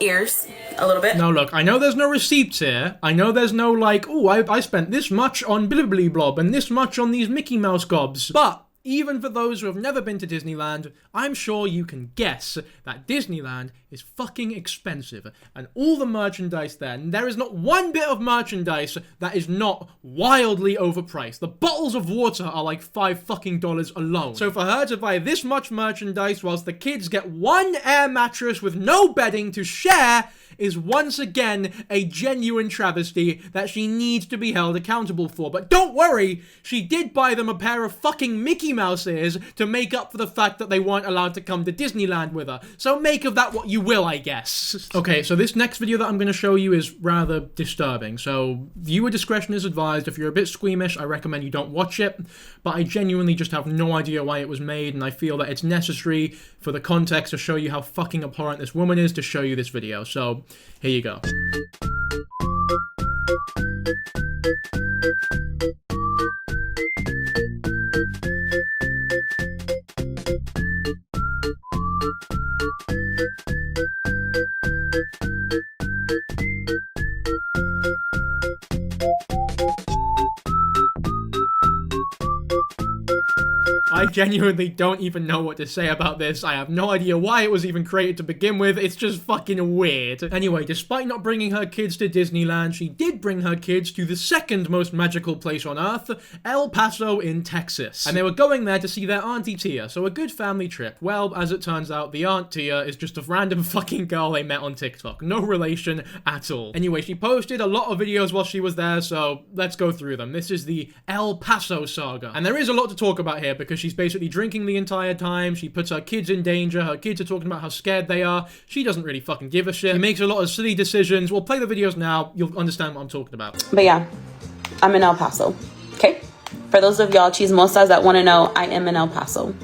ears a little bit. Now look, I know there's no receipts here. I know there's no like, oh, I spent this much on blibbly blob and this much on these Mickey Mouse gobs. But even for those who have never been to Disneyland, I'm sure you can guess that Disneyland is fucking expensive. And all the merchandise there, and there is not one bit of merchandise that is not wildly overpriced. The bottles of water are like $5 fucking alone. So for her to buy this much merchandise whilst the kids get one air mattress with no bedding to share is once again a genuine travesty that she needs to be held accountable for. But don't worry, she did buy them a pair of fucking Mickey Mouse ears to make up for the fact that they weren't allowed to come to Disneyland with her. So make of that what you will, I guess. Okay, so this next video that I'm going to show you is rather disturbing. So viewer discretion is advised. If you're a bit squeamish, I recommend you don't watch it. But I genuinely just have no idea why it was made, and I feel that it's necessary for the context to show you how fucking abhorrent this woman is to show you this video. So here you go. I genuinely don't even know what to say about this. I have no idea why it was even created to begin with. It's just fucking weird. Anyway, despite not bringing her kids to Disneyland, she did bring her kids to the second most magical place on Earth, El Paso in Texas. And they were going there to see their Auntie Tia, so a good family trip. Well, as it turns out, the Aunt Tia is just a random fucking girl they met on TikTok. No relation at all. Anyway, she posted a lot of videos while she was there, so let's go through them. This is the El Paso saga. And there is a lot to talk about here because she's basically drinking the entire time. She puts her kids in danger. Her kids are talking about how scared they are. She doesn't really fucking give a shit. She makes a lot of silly decisions. We'll play the videos now. You'll understand what I'm talking about. But yeah, I'm in El Paso. Okay? For those of y'all chismosas that want to know, I am in El Paso.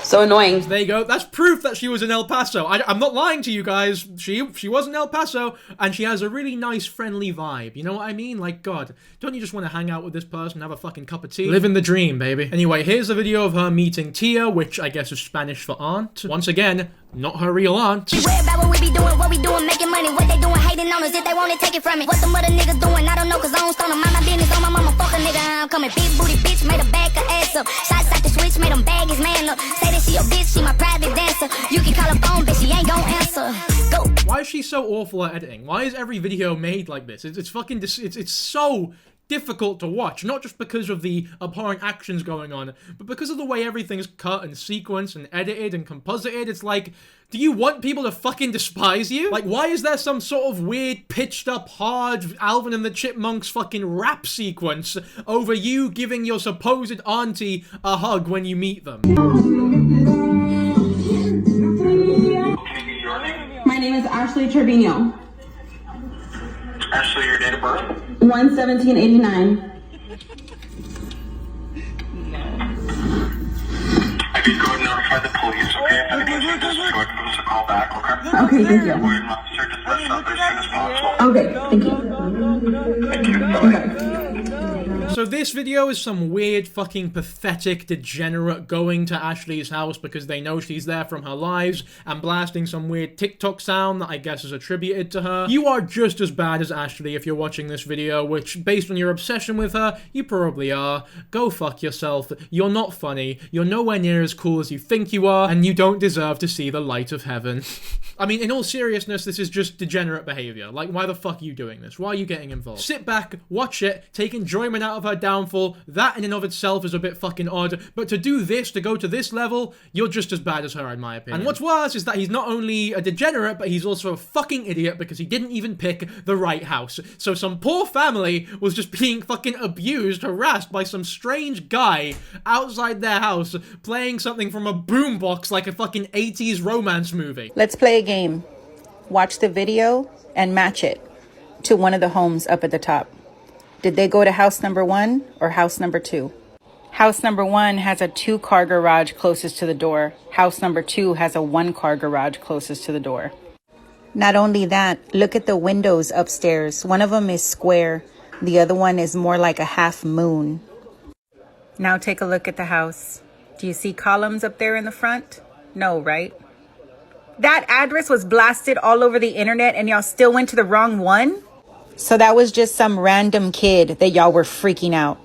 So annoying. There you go. That's proof that she was in El Paso. I'm not lying to you guys. She was in El Paso, and she has a really nice, friendly vibe. You know what I mean? Like, God, don't you just want to hang out with this person, have a fucking cup of tea? Living the dream, baby. Anyway, here's a video of her meeting Tia, which I guess is Spanish for aunt. Once again, not her real aunt. Worry about what we doing, making money. What they doing, hating on us if they want to take it from me. What the mother niggas doing, I don't know, cause I don't stone them. Mind my business on my mama, fuck a nigga, I'm coming. Big booty bitch, made her back her ass up. Shots out the switch, made them bag his man up. Say that she a bitch, she my private dancer. You can call her phone, bitch, she ain't gon' answer. Go. Why is she so awful at editing? Why is every video made like this? It's fucking, it's so difficult to watch, not just because of the abhorrent actions going on, but because of the way everything's cut and sequenced and edited and composited. It's like, do you want people to fucking despise you? Like, why is there some sort of weird, pitched up, hard Alvin and the Chipmunks fucking rap sequence over you giving your supposed auntie a hug when you meet them? My name is Ashley Trevino. Ashley, your date of birth? 1/17/89. I can go and notify the police, okay? If anything changes, so I can give us a call back, okay? Okay, thank you. We're an officer dispatched up as soon as possible. Okay, thank you. Thank you. Bye. So So this video is some weird fucking pathetic degenerate going to Ashley's house because they know she's there from her lives and blasting some weird TikTok sound that I guess is attributed to her. You are just as bad as Ashley if you're watching this video, which based on your obsession with her, you probably are. Go fuck yourself. You're not funny. You're nowhere near as cool as you think you are, and you don't deserve to see the light of heaven. I mean, in all seriousness, this is just degenerate behavior. Like, why the fuck are you doing this? Why are you getting involved? Sit back, watch it, take enjoyment out of her downfall. That in and of itself is a bit fucking odd, but to do this, to go to this level, you're just as bad as her in my opinion. And what's worse is that he's not only a degenerate, but he's also a fucking idiot because he didn't even pick the right house. So some poor family was just being fucking abused, harassed by some strange guy outside their house playing something from a boombox like a fucking 80s romance movie. Let's play a game. Watch the video and match it to one of the homes up at the top. Did they go to house number 1 or house number 2? House number 1 has a 2-car garage closest to the door. House number 2 has a 1-car garage closest to the door. Not only that, look at the windows upstairs. One of them is square. The other one is more like a half moon. Now take a look at the house. Do you see columns up there in the front? No, right? That address was blasted all over the internet and y'all still went to the wrong one? So that was just some random kid that y'all were freaking out.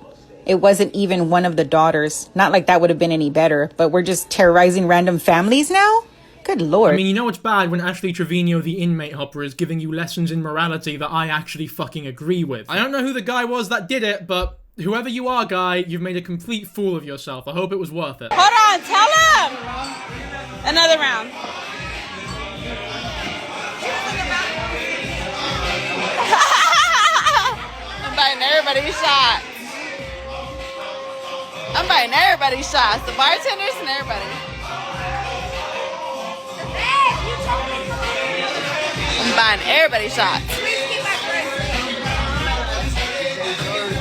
It wasn't even one of the daughters. Not like that would have been any better, but we're just terrorizing random families now? Good lord. I mean, you know it's bad when Ashley Trevino, the inmate hopper, is giving you lessons in morality that I actually fucking agree with. I don't know who the guy was that did it, but whoever you are, guy, you've made a complete fool of yourself. I hope it was worth it. Hold on, tell him! Another round. I'm buying everybody's shots. I'm buying everybody's shots. The bartenders and everybody. I'm buying everybody's shots.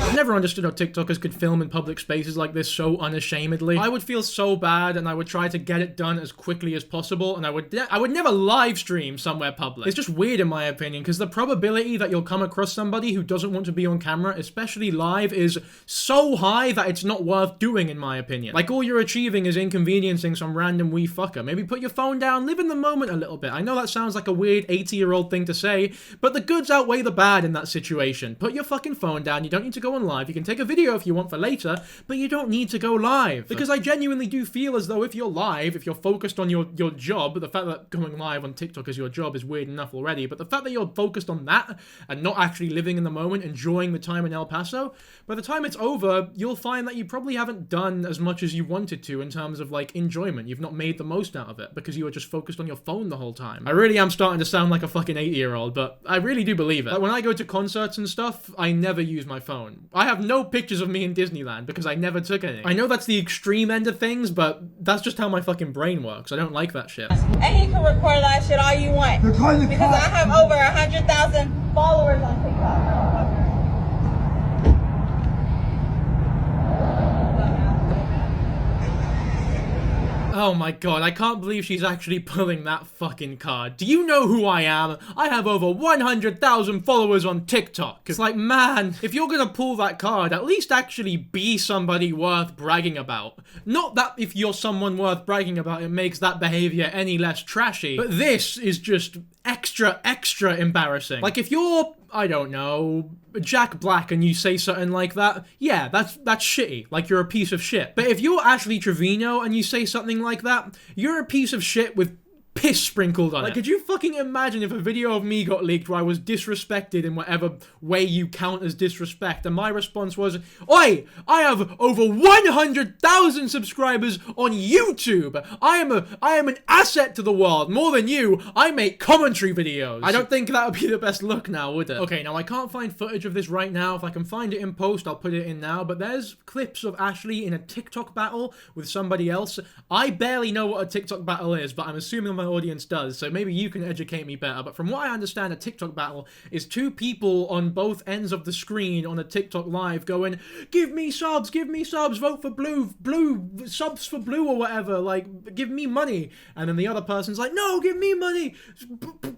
I've never understood how TikTokers could film in public spaces like this so unashamedly. I would feel so bad and I would try to get it done as quickly as possible, and I would never live stream somewhere public. It's just weird in my opinion, because the probability that you'll come across somebody who doesn't want to be on camera, especially live, is so high that it's not worth doing in my opinion. Like, all you're achieving is inconveniencing some random wee fucker. Maybe put your phone down, live in the moment a little bit. I know that sounds like a weird 80-year-old thing to say, but the goods outweigh the bad in that situation. Put your fucking phone down, you don't need to go on live. You can take a video if you want for later, but you don't need to go live. Because I genuinely do feel as though if you're live, if you're focused on your job, the fact that going live on TikTok as your job is weird enough already, but the fact that you're focused on that and not actually living in the moment, enjoying the time in El Paso, by the time it's over, you'll find that you probably haven't done as much as you wanted to in terms of like enjoyment. You've not made the most out of it because you were just focused on your phone the whole time. I really am starting to sound like a fucking 80-year-old, but I really do believe it. Like, when I go to concerts and stuff, I never use my phone. I have no pictures of me in Disneyland because I never took any. I know that's the extreme end of things, but that's just how my fucking brain works. I don't like that shit. And he can record that shit all you want. Because I have over 100,000 followers on TikTok. Oh my god, I can't believe she's actually pulling that fucking card. Do you know who I am? I have over 100,000 followers on TikTok. It's like, man, if you're gonna pull that card, at least actually be somebody worth bragging about. Not that if you're someone worth bragging about, it makes that behavior any less trashy, but this is just extra embarrassing. Like, if you're, I don't know, Jack Black and you say something like that, yeah, that's shitty. Like, you're a piece of shit. But if you're Ashley Trevino and you say something like that, you're a piece of shit with piss sprinkled on it. Like, could you fucking imagine if a video of me got leaked where I was disrespected in whatever way you count as disrespect, and my response was, "Oi, I have over 100,000 subscribers on YouTube. I am an asset to the world. More than you, I make commentary videos." I don't think that would be the best look now, would it? Okay, now I can't find footage of this right now. If I can find it in post, I'll put it in now, but there's clips of Ashley in a TikTok battle with somebody else. I barely know what a TikTok battle is, but I'm assuming my audience does, so maybe you can educate me better. But from what I understand, a TikTok battle is two people on both ends of the screen on a TikTok live going, give me subs, vote for blue, subs for blue or whatever, like, give me money. And then the other person's like, no, give me money,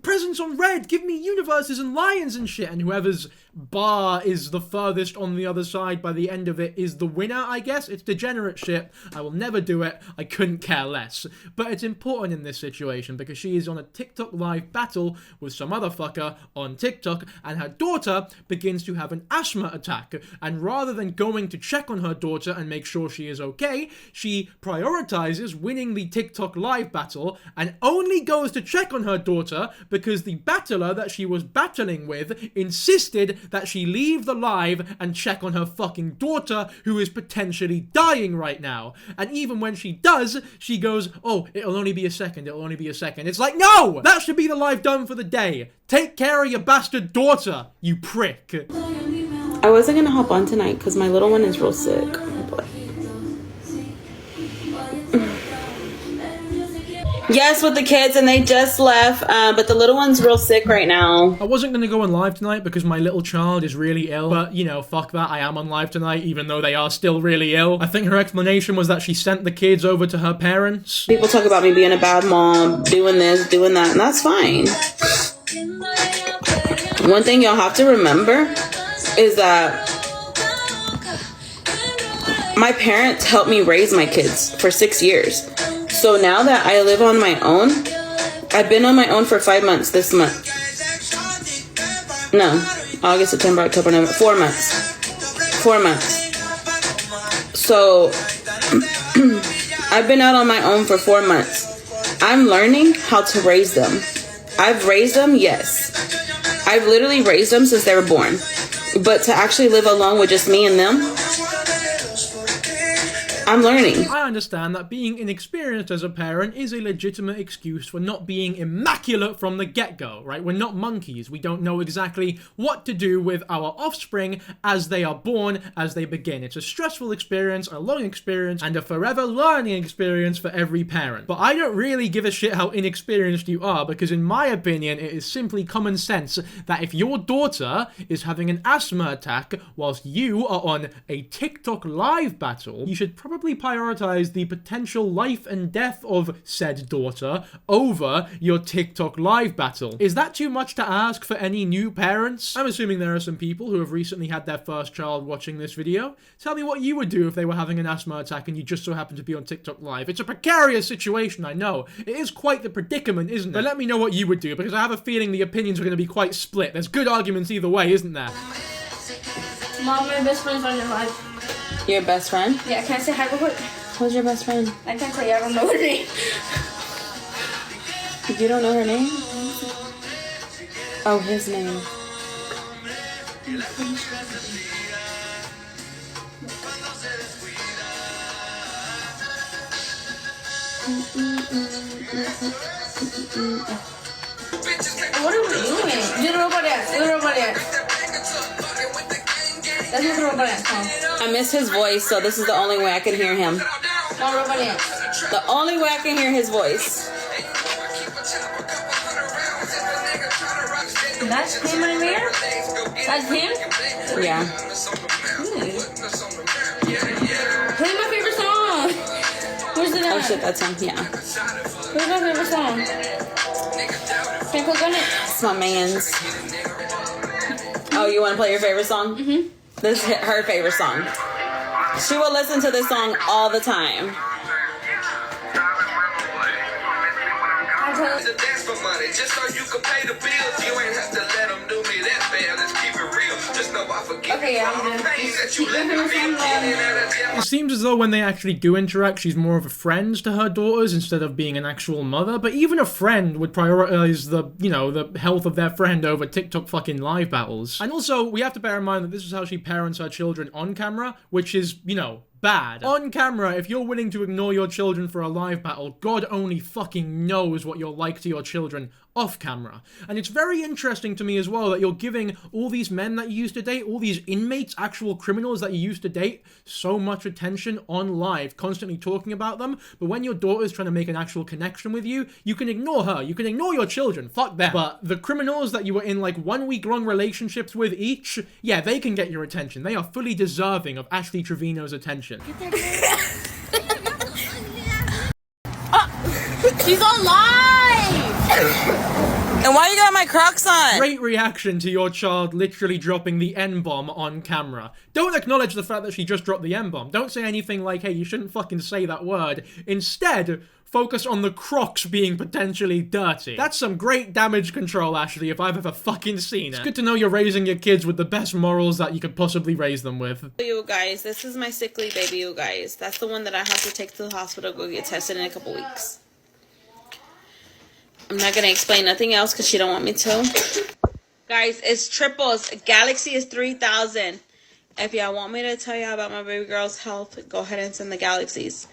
presents on red, give me universes and lions and shit. And whoever's bar is the furthest on the other side by the end of it is the winner, I guess. It's degenerate shit. I will never do it. I couldn't care less. But it's important in this situation because she is on a TikTok live battle with some other fucker on TikTok, and her daughter begins to have an asthma attack. And rather than going to check on her daughter and make sure she is okay, she prioritizes winning the TikTok live battle and only goes to check on her daughter because the battler that she was battling with insisted that she leave the live and check on her fucking daughter, who is potentially dying right now. And even when she does, she goes, oh, it'll only be a second, It's like, no! That should be the live done for the day. Take care of your bastard daughter, you prick. I wasn't gonna hop on tonight because my little one is real sick. Yes, with the kids, and they just left, but the little one's real sick right now. I wasn't going to go on live tonight because my little child is really ill, but, you know, fuck that, I am on live tonight, even though they are still really ill. I think her explanation was that she sent the kids over to her parents. People talk about me being a bad mom, doing this, doing that, and that's fine. One thing y'all have to remember is that my parents helped me raise my kids for 6 years. So now that I live on my own, I've been on my own for 5 months this month. No, August, September, October, November, 4 months. 4 months. So I've been out on my own for 4 months. I'm learning how to raise them. I've raised them, yes. I've literally raised them since they were born. But to actually live alone with just me and them, I'm learning. I understand that being inexperienced as a parent is a legitimate excuse for not being immaculate from the get-go, right? We're not monkeys. We don't know exactly what to do with our offspring as they are born, as they begin. It's a stressful experience, a long experience, and a forever learning experience for every parent. But I don't really give a shit how inexperienced you are, because in my opinion, it is simply common sense that if your daughter is having an asthma attack whilst you are on a TikTok live battle, you should probably prioritize the potential life and death of said daughter over your TikTok live battle. Is that too much to ask for any new parents? I'm assuming there are some people who have recently had their first child watching this video. Tell me what you would do if they were having an asthma attack and you just so happened to be on TikTok live. It's a precarious situation, I know. It is quite the predicament, isn't it? But let me know what you would do, because I have a feeling the opinions are going to be quite split. There's good arguments either way, isn't there? Mom, my best friend's on your live. Your best friend? Yeah, can I say hi real quick? Who's your best friend? I can't tell you, I don't know her name. You don't know her name? Oh, his name. What are we doing? Do the robot dance. Do the robot dance. Let's do the robot dance. Come on. I miss his voice, so this is the only way I can hear him. No, robot dance. The only way I can hear his voice. That's him right there? That's him? Yeah. Play my favorite song. Where's it at? Oh shit, that's him. Yeah. Where's my favorite song? Can I click on it? It's my man's. Oh, you want to play your favorite song? Mm-hmm. This is her favorite song. She will listen to this song all the time. Okay, yeah, I'm good. It seems as though when they actually do interact, she's more of a friend to her daughters instead of being an actual mother. But even a friend would prioritize the, you know, the health of their friend over TikTok fucking live battles. And also, we have to bear in mind that this is how she parents her children on camera, which is, you know, bad. On camera, if you're willing to ignore your children for a live battle, God only fucking knows what you're like to your children off camera. And it's very interesting to me as well that you're giving all these men that you used to date, all these inmates, actual criminals that you used to date, so much attention on live, constantly talking about them, but when your daughter's trying to make an actual connection with you, you can ignore her, you can ignore your children, fuck them. But the criminals that you were in like 1 week long relationships with each, yeah, they can get your attention. They are fully deserving of Ashley Trevino's attention. She's alive! And why you got my Crocs on? Great reaction to your child literally dropping the N-bomb on camera. Don't acknowledge the fact that she just dropped the N-bomb. Don't say anything like, hey, you shouldn't fucking say that word. Instead, focus on the Crocs being potentially dirty. That's some great damage control, Ashley, if I've ever fucking seen it. It's good to know you're raising your kids with the best morals that you could possibly raise them with. You guys, this is my sickly baby, you guys. That's the one that I have to take to the hospital, go get tested in a couple weeks. I'm not gonna explain nothing else because she don't want me to. Guys, it's triples. Galaxy is 3,000. If y'all want me to tell y'all about my baby girl's health, go ahead and send the galaxies.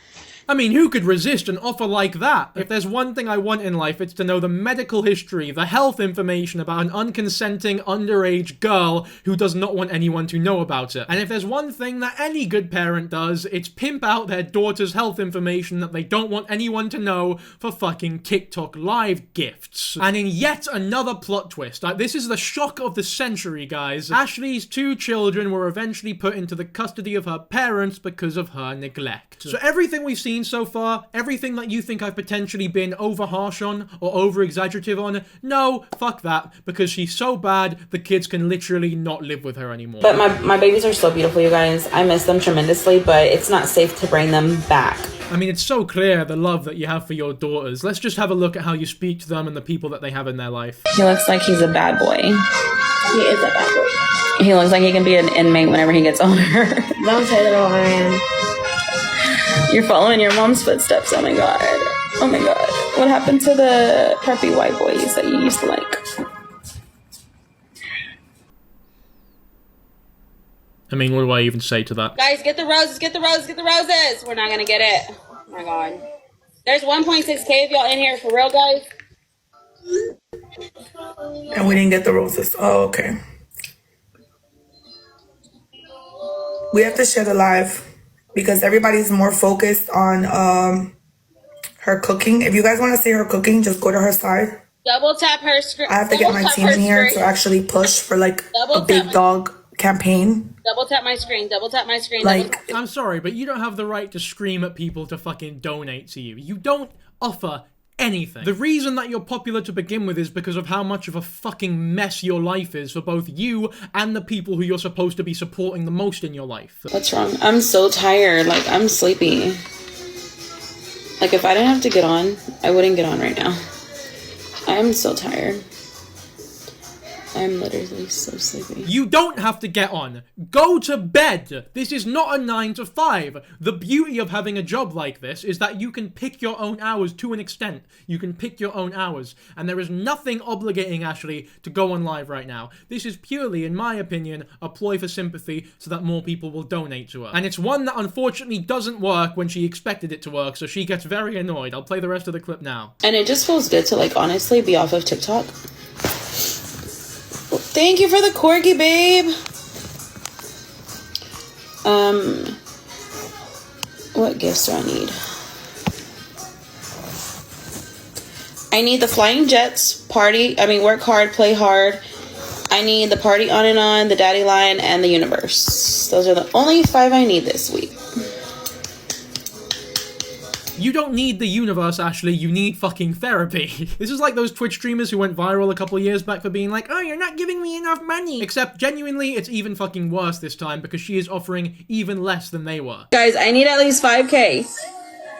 I mean, who could resist an offer like that? If there's one thing I want in life, it's to know the medical history, the health information about an unconsenting underage girl who does not want anyone to know about it. And if there's one thing that any good parent does, it's pimp out their daughter's health information that they don't want anyone to know for fucking TikTok live gifts. And in yet another plot twist, this is the shock of the century, guys. Ashley's 2 children were eventually put into the custody of her parents because of her neglect. So everything we've seen so far, everything that you think I've potentially been over harsh on or over exaggerative on, no, fuck that, because she's so bad the kids can literally not live with her anymore. But my babies are so beautiful, you guys. I miss them tremendously, but it's not safe to bring them back. I mean, it's so clear the love that you have for your daughters. Let's just have a look at how you speak to them and the people that they have in their life. He looks like he's a bad boy. He is a bad boy. He looks like he can be an inmate whenever he gets older. Don't say that all I am. You're following your mom's footsteps. Oh my god. Oh my god. What happened to the preppy white boys that you used to like? I mean, what do I even say to that? Guys, get the roses, get the roses, get the roses. We're not gonna get it. Oh my god. There's 1.6K if y'all in here for real, guys. And we didn't get the roses. Oh, okay. We have to share the live because everybody's more focused on her cooking. If you guys want to see her cooking, just go to her side. Double tap her screen. I have to get my team in here to actually push for like a big dog campaign. Double tap my screen. Double tap my screen. Like, I'm sorry, but you don't have the right to scream at people to fucking donate to you. You don't offer anything. The reason that you're popular to begin with is because of how much of a fucking mess your life is for both you and the people who you're supposed to be supporting the most in your life. What's wrong? I'm so tired. Like, I'm sleepy. Like, if I didn't have to get on, I wouldn't get on right now. I'm so tired. I'm literally so sleepy. You don't have to get on. Go to bed. This is not a 9 to 5. The beauty of having a job like this is that you can pick your own hours to an extent. You can pick your own hours. And there is nothing obligating Ashley to go on live right now. This is purely, in my opinion, a ploy for sympathy so that more people will donate to her. And it's one that unfortunately doesn't work when she expected it to work, so she gets very annoyed. I'll play the rest of the clip now. And it just feels good to, like, honestly be off of TikTok. Thank you for the corgi, babe. What gifts do I need? I need the Flying Jets, work hard, play hard. I need the Party On and On, the Daddy Line, and the Universe. Those are the only 5 I need this week. You don't need the universe, Ashley, you need fucking therapy. This is like those Twitch streamers who went viral a couple of years back for being like, oh, you're not giving me enough money. Except, genuinely, it's even fucking worse this time because she is offering even less than they were. Guys, I need at least 5K.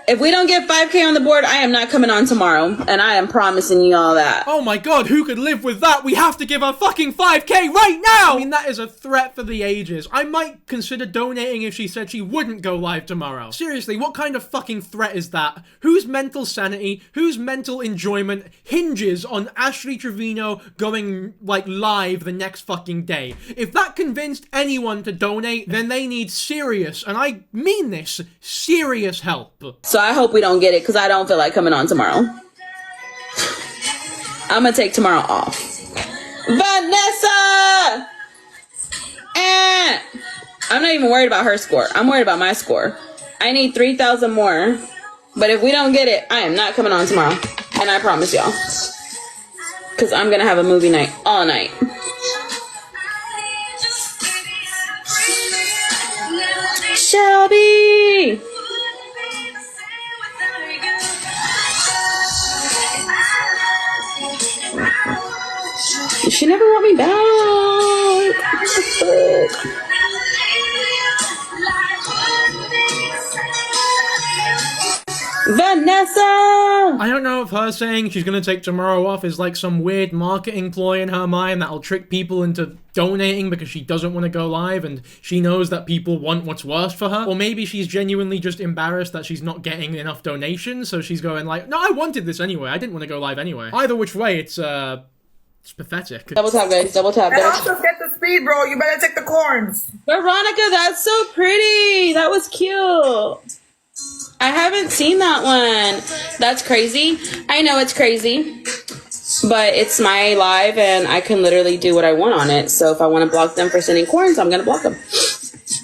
If we don't get 5K on the board, I am not coming on tomorrow. And I am promising you all that. Oh my god, who could live with that? We have to give her fucking 5K right now! I mean, that is a threat for the ages. I might consider donating if she said she wouldn't go live tomorrow. Seriously, what kind of fucking threat is that? Whose mental sanity, whose mental enjoyment hinges on Ashley Trevino going, like, live the next fucking day? If that convinced anyone to donate, then they need serious, and I mean this, serious help. So I hope we don't get it, because I don't feel like coming on tomorrow. I'm gonna take tomorrow off. Vanessa! I'm not even worried about her score. I'm worried about my score. I need 3,000 more. But if we don't get it, I am not coming on tomorrow. And I promise y'all. Because I'm gonna have a movie night all night. Shelby! She never wrote me back. What the fuck? Vanessa! I don't know if her saying she's gonna take tomorrow off is like some weird marketing ploy in her mind that'll trick people into donating because she doesn't want to go live and she knows that people want what's worst for her. Or maybe she's genuinely just embarrassed that she's not getting enough donations, so she's going like, no, I wanted this anyway. I didn't want to go live anyway. Either which way, it's pathetic. Double tap, guys. Double tap. And also get the speed, bro. You better take the corns. Veronica, that's so pretty. That was cute. I haven't seen that one. That's crazy. I know it's crazy. But it's my live and I can literally do what I want on it. So if I want to block them for sending corns, I'm going to block them.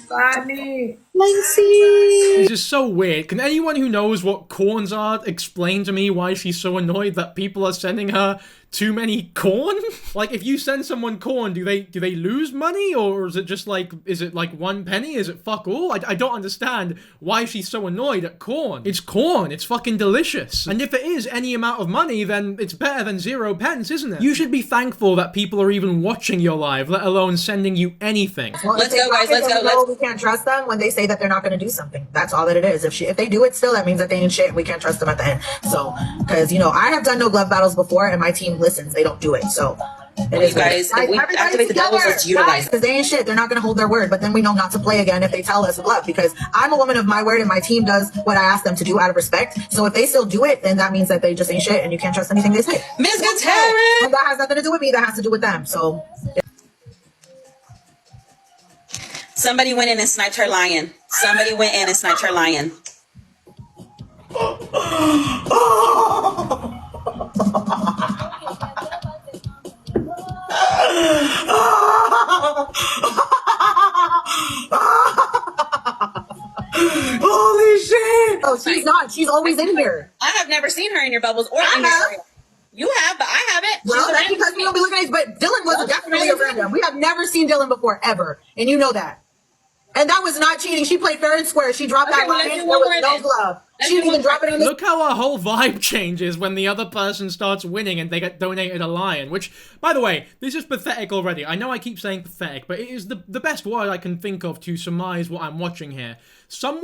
Funny. Lacey. This is so weird. Can anyone who knows what corns are explain to me why she's so annoyed that people are sending her too many corn? Like, if you send someone corn, do they lose money? Or is it just like, is it like 1 penny? Is it fuck all? I don't understand why she's so annoyed at corn. It's corn. It's fucking delicious. And if it is any amount of money, then it's better than 0 pence, isn't it? You should be thankful that people are even watching your live, let alone sending you anything. Well, let's go, guys. Let's go. We can't trust them when they say that they're not going to do something. That's all that it is. If they do it still, that means that they ain't shit and we can't trust them at the end. So, because, you know, I have done no glove battles before and my team listens. They don't do it. So, it is guys, if we activate the doubles, let's utilize it. Because they ain't shit. They're not going to hold their word. But then we know not to play again if they tell us a glove. Because I'm a woman of my word and my team does what I ask them to do out of respect. So if they still do it, then that means that they just ain't shit and you can't trust anything they say. Miss Gutierrez! And that has nothing to do with me. That has to do with them. So... Somebody went in and sniped her lion. Somebody went in and sniped her lion. Holy shit! Oh, she's not. She's always in here. I have never seen her in your bubbles or in your area. You have, but I haven't. Well, that's because we don't be looking at it. But Dylan was definitely a random. We have never seen Dylan before, ever. And you know that. And that was not cheating. She played fair and square. She dropped that line. There was no glove. She didn't even drop it in the... Look how our whole vibe changes when the other person starts winning and they get donated a lion, which, by the way, this is pathetic already. I know I keep saying pathetic, but it is the best word I can think of to surmise what I'm watching here. Some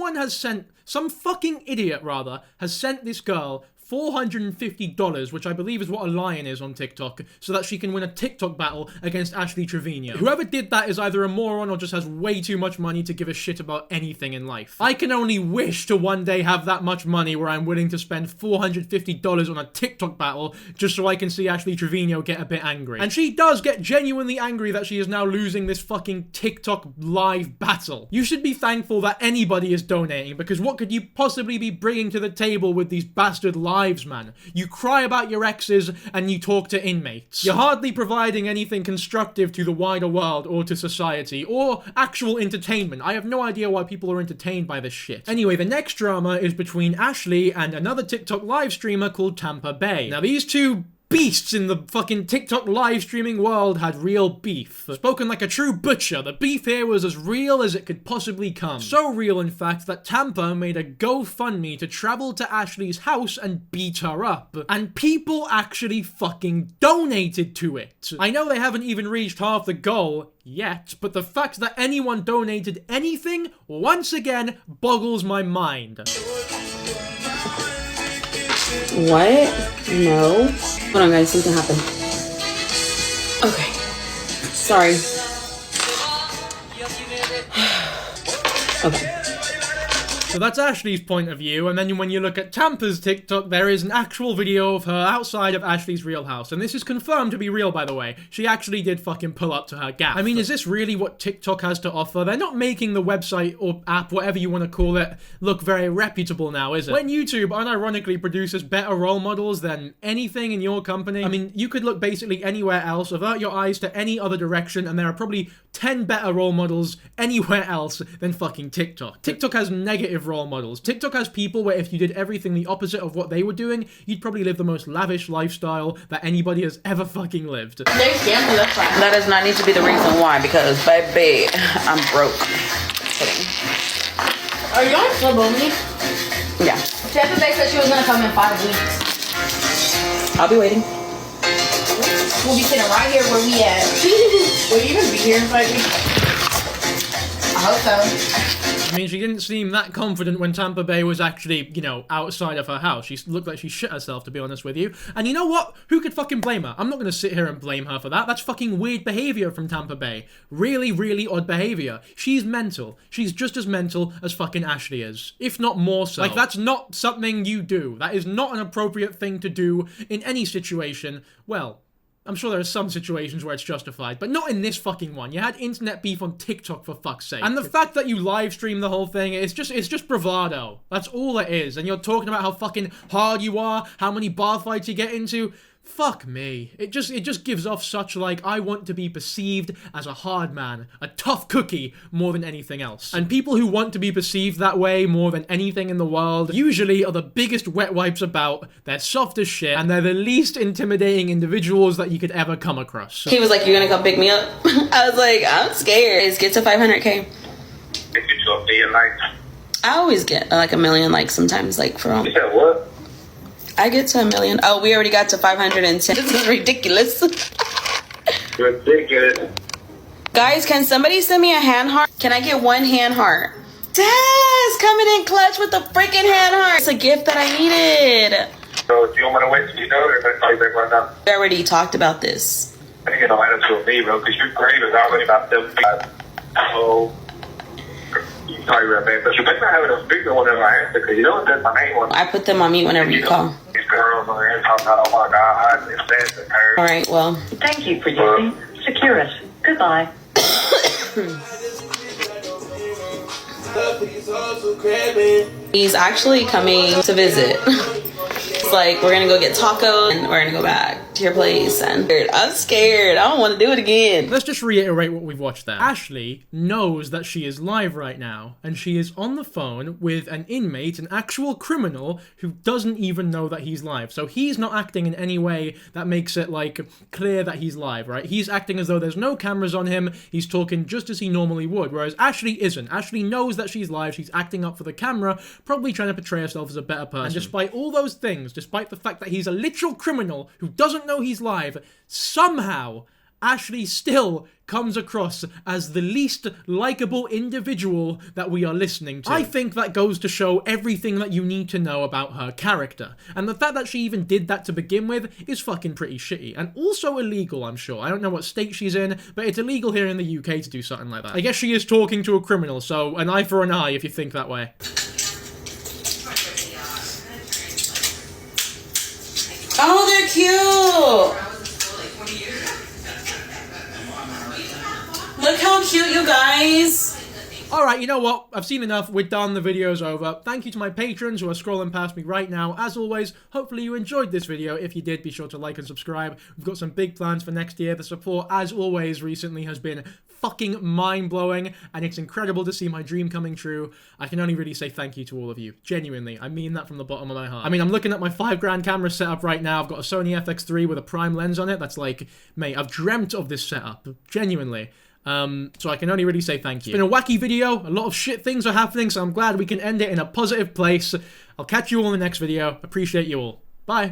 fucking idiot, rather, has sent this girl $450, which I believe is what a lion is on TikTok, so that she can win a TikTok battle against Ashley Trevino. Whoever did that is either a moron or just has way too much money to give a shit about anything in life. I can only wish to one day have that much money where I'm willing to spend $450 on a TikTok battle just so I can see Ashley Trevino get a bit angry. And she does get genuinely angry that she is now losing this fucking TikTok live battle. You should be thankful that anybody is donating, because what could you possibly be bringing to the table with these bastard lives, man? You cry about your exes and you talk to inmates. You're hardly providing anything constructive to the wider world or to society or actual entertainment. I have no idea why people are entertained by this shit. Anyway, the next drama is between Ashley and another TikTok live streamer called Tampa Bay. Now, these two beasts in the fucking TikTok live streaming world had real beef. Spoken like a true butcher, the beef here was as real as it could possibly come. So real, in fact, that Tampa made a GoFundMe to travel to Ashley's house and beat her up. And people actually fucking donated to it. I know they haven't even reached half the goal yet, but the fact that anyone donated anything, once again, boggles my mind. What? No. Hold on, guys. Something happened. Okay. Sorry. Okay. So that's Ashley's point of view, and then when you look at Tampa's TikTok, there is an actual video of her outside of Ashley's real house, and this is confirmed to be real, by the way. She actually did fucking pull up to her gap. I mean, is this really what TikTok has to offer? They're not making the website or app, whatever you want to call it, look very reputable now, is it? When YouTube unironically produces better role models than anything in your company, I mean, you could look basically anywhere else, avert your eyes to any other direction, and there are probably 10 better role models anywhere else than fucking TikTok. TikTok has negative role models. TikTok has people where if you did everything the opposite of what they were doing, you'd probably live the most lavish lifestyle that anybody has ever fucking lived. That does not need to be the reason why, because baby, I'm broke. Kidding. Are you on sub only? Yeah. Tampa Bay said she was gonna come in 5 weeks. I'll be waiting. We'll be sitting right here where we at. Will you even be here in 5 weeks? I hope so. I mean, she didn't seem that confident when Tampa Bay was actually, you know, outside of her house. She looked like she shit herself, to be honest with you. And you know what? Who could fucking blame her? I'm not gonna sit here and blame her for that. That's fucking weird behavior from Tampa Bay. Really, really odd behavior. She's mental. She's just as mental as fucking Ashley is. If not more so. Like, that's not something you do. That is not an appropriate thing to do in any situation. Well, I'm sure there are some situations where it's justified, but not in this fucking one. You had internet beef on TikTok, for fuck's sake. And the fact that you live stream the whole thing, it's just bravado. That's all it is. And you're talking about how fucking hard you are, how many bar fights you get into. Fuck me. It just gives off such, like, I want to be perceived as a hard man, a tough cookie, more than anything else. And people who want to be perceived that way more than anything in the world usually are the biggest wet wipes about, they're soft as shit, and they're the least intimidating individuals that you could ever come across. He was like, "You gonna come pick me up?" I was like, "I'm scared." Let's get to 500K. Get you to 1 million likes. I always get like 1 million likes sometimes, like for all. You said what? I get to 1 million. Oh, we already got to 510. This is ridiculous. Ridiculous. Guys, can somebody send me a hand heart? Can I get 1 hand heart? Tess, coming in clutch with the freaking hand heart. It's a gift that I needed. So, do you want me to wait till you know, or if I call you back right now? We already talked about this. I think it'll add up to me, bro, because your grade is already about 75. So, you can call you right back. But you better not have it on speaker whenever I answer, because you know what, that's my main one. I put them on mute whenever you call. These girls on there talking about, oh my God, it's that and her. All right, well. Thank you for using Securus. Goodbye. He's actually coming to visit. It's like, we're gonna go get tacos and we're gonna go back to your place, and I'm scared. I don't want to do it again. Let's just reiterate what we've watched there. Ashley knows that she is live right now, and she is on the phone with an inmate, an actual criminal, who doesn't even know that he's live. So he's not acting in any way that makes it, like, clear that he's live, right? He's acting as though there's no cameras on him, he's talking just as he normally would, whereas Ashley isn't. Ashley knows that she's live, she's acting up for the camera, probably trying to portray herself as a better person. And despite all those things, despite the fact that he's a literal criminal who doesn't know he's live, somehow Ashley still comes across as the least likable individual that we are listening to. I think that goes to show everything that you need to know about her character. And the fact that she even did that to begin with is fucking pretty shitty. And also illegal, I'm sure. I don't know what state she's in, but it's illegal here in the UK to do something like that. I guess she is talking to a criminal, so an eye for an eye if you think that way. Oh, they're cute! Look how cute, you guys! Alright, you know what? I've seen enough. We're done. The video's over. Thank you to my patrons who are scrolling past me right now. As always, hopefully you enjoyed this video. If you did, be sure to like and subscribe. We've got some big plans for next year. The support, as always, recently has been fucking mind-blowing, and it's incredible to see my dream coming true. I can only really say thank you to all of you. Genuinely. I mean that from the bottom of my heart. I mean, I'm looking at my $5 camera setup right now. I've got a Sony FX3 with a prime lens on it. That's like, mate, I've dreamt of this setup. Genuinely. So I can only really say thank you. It's been a wacky video, a lot of shit things are happening, so I'm glad we can end it in a positive place. I'll catch you all in the next video. Appreciate you all. Bye.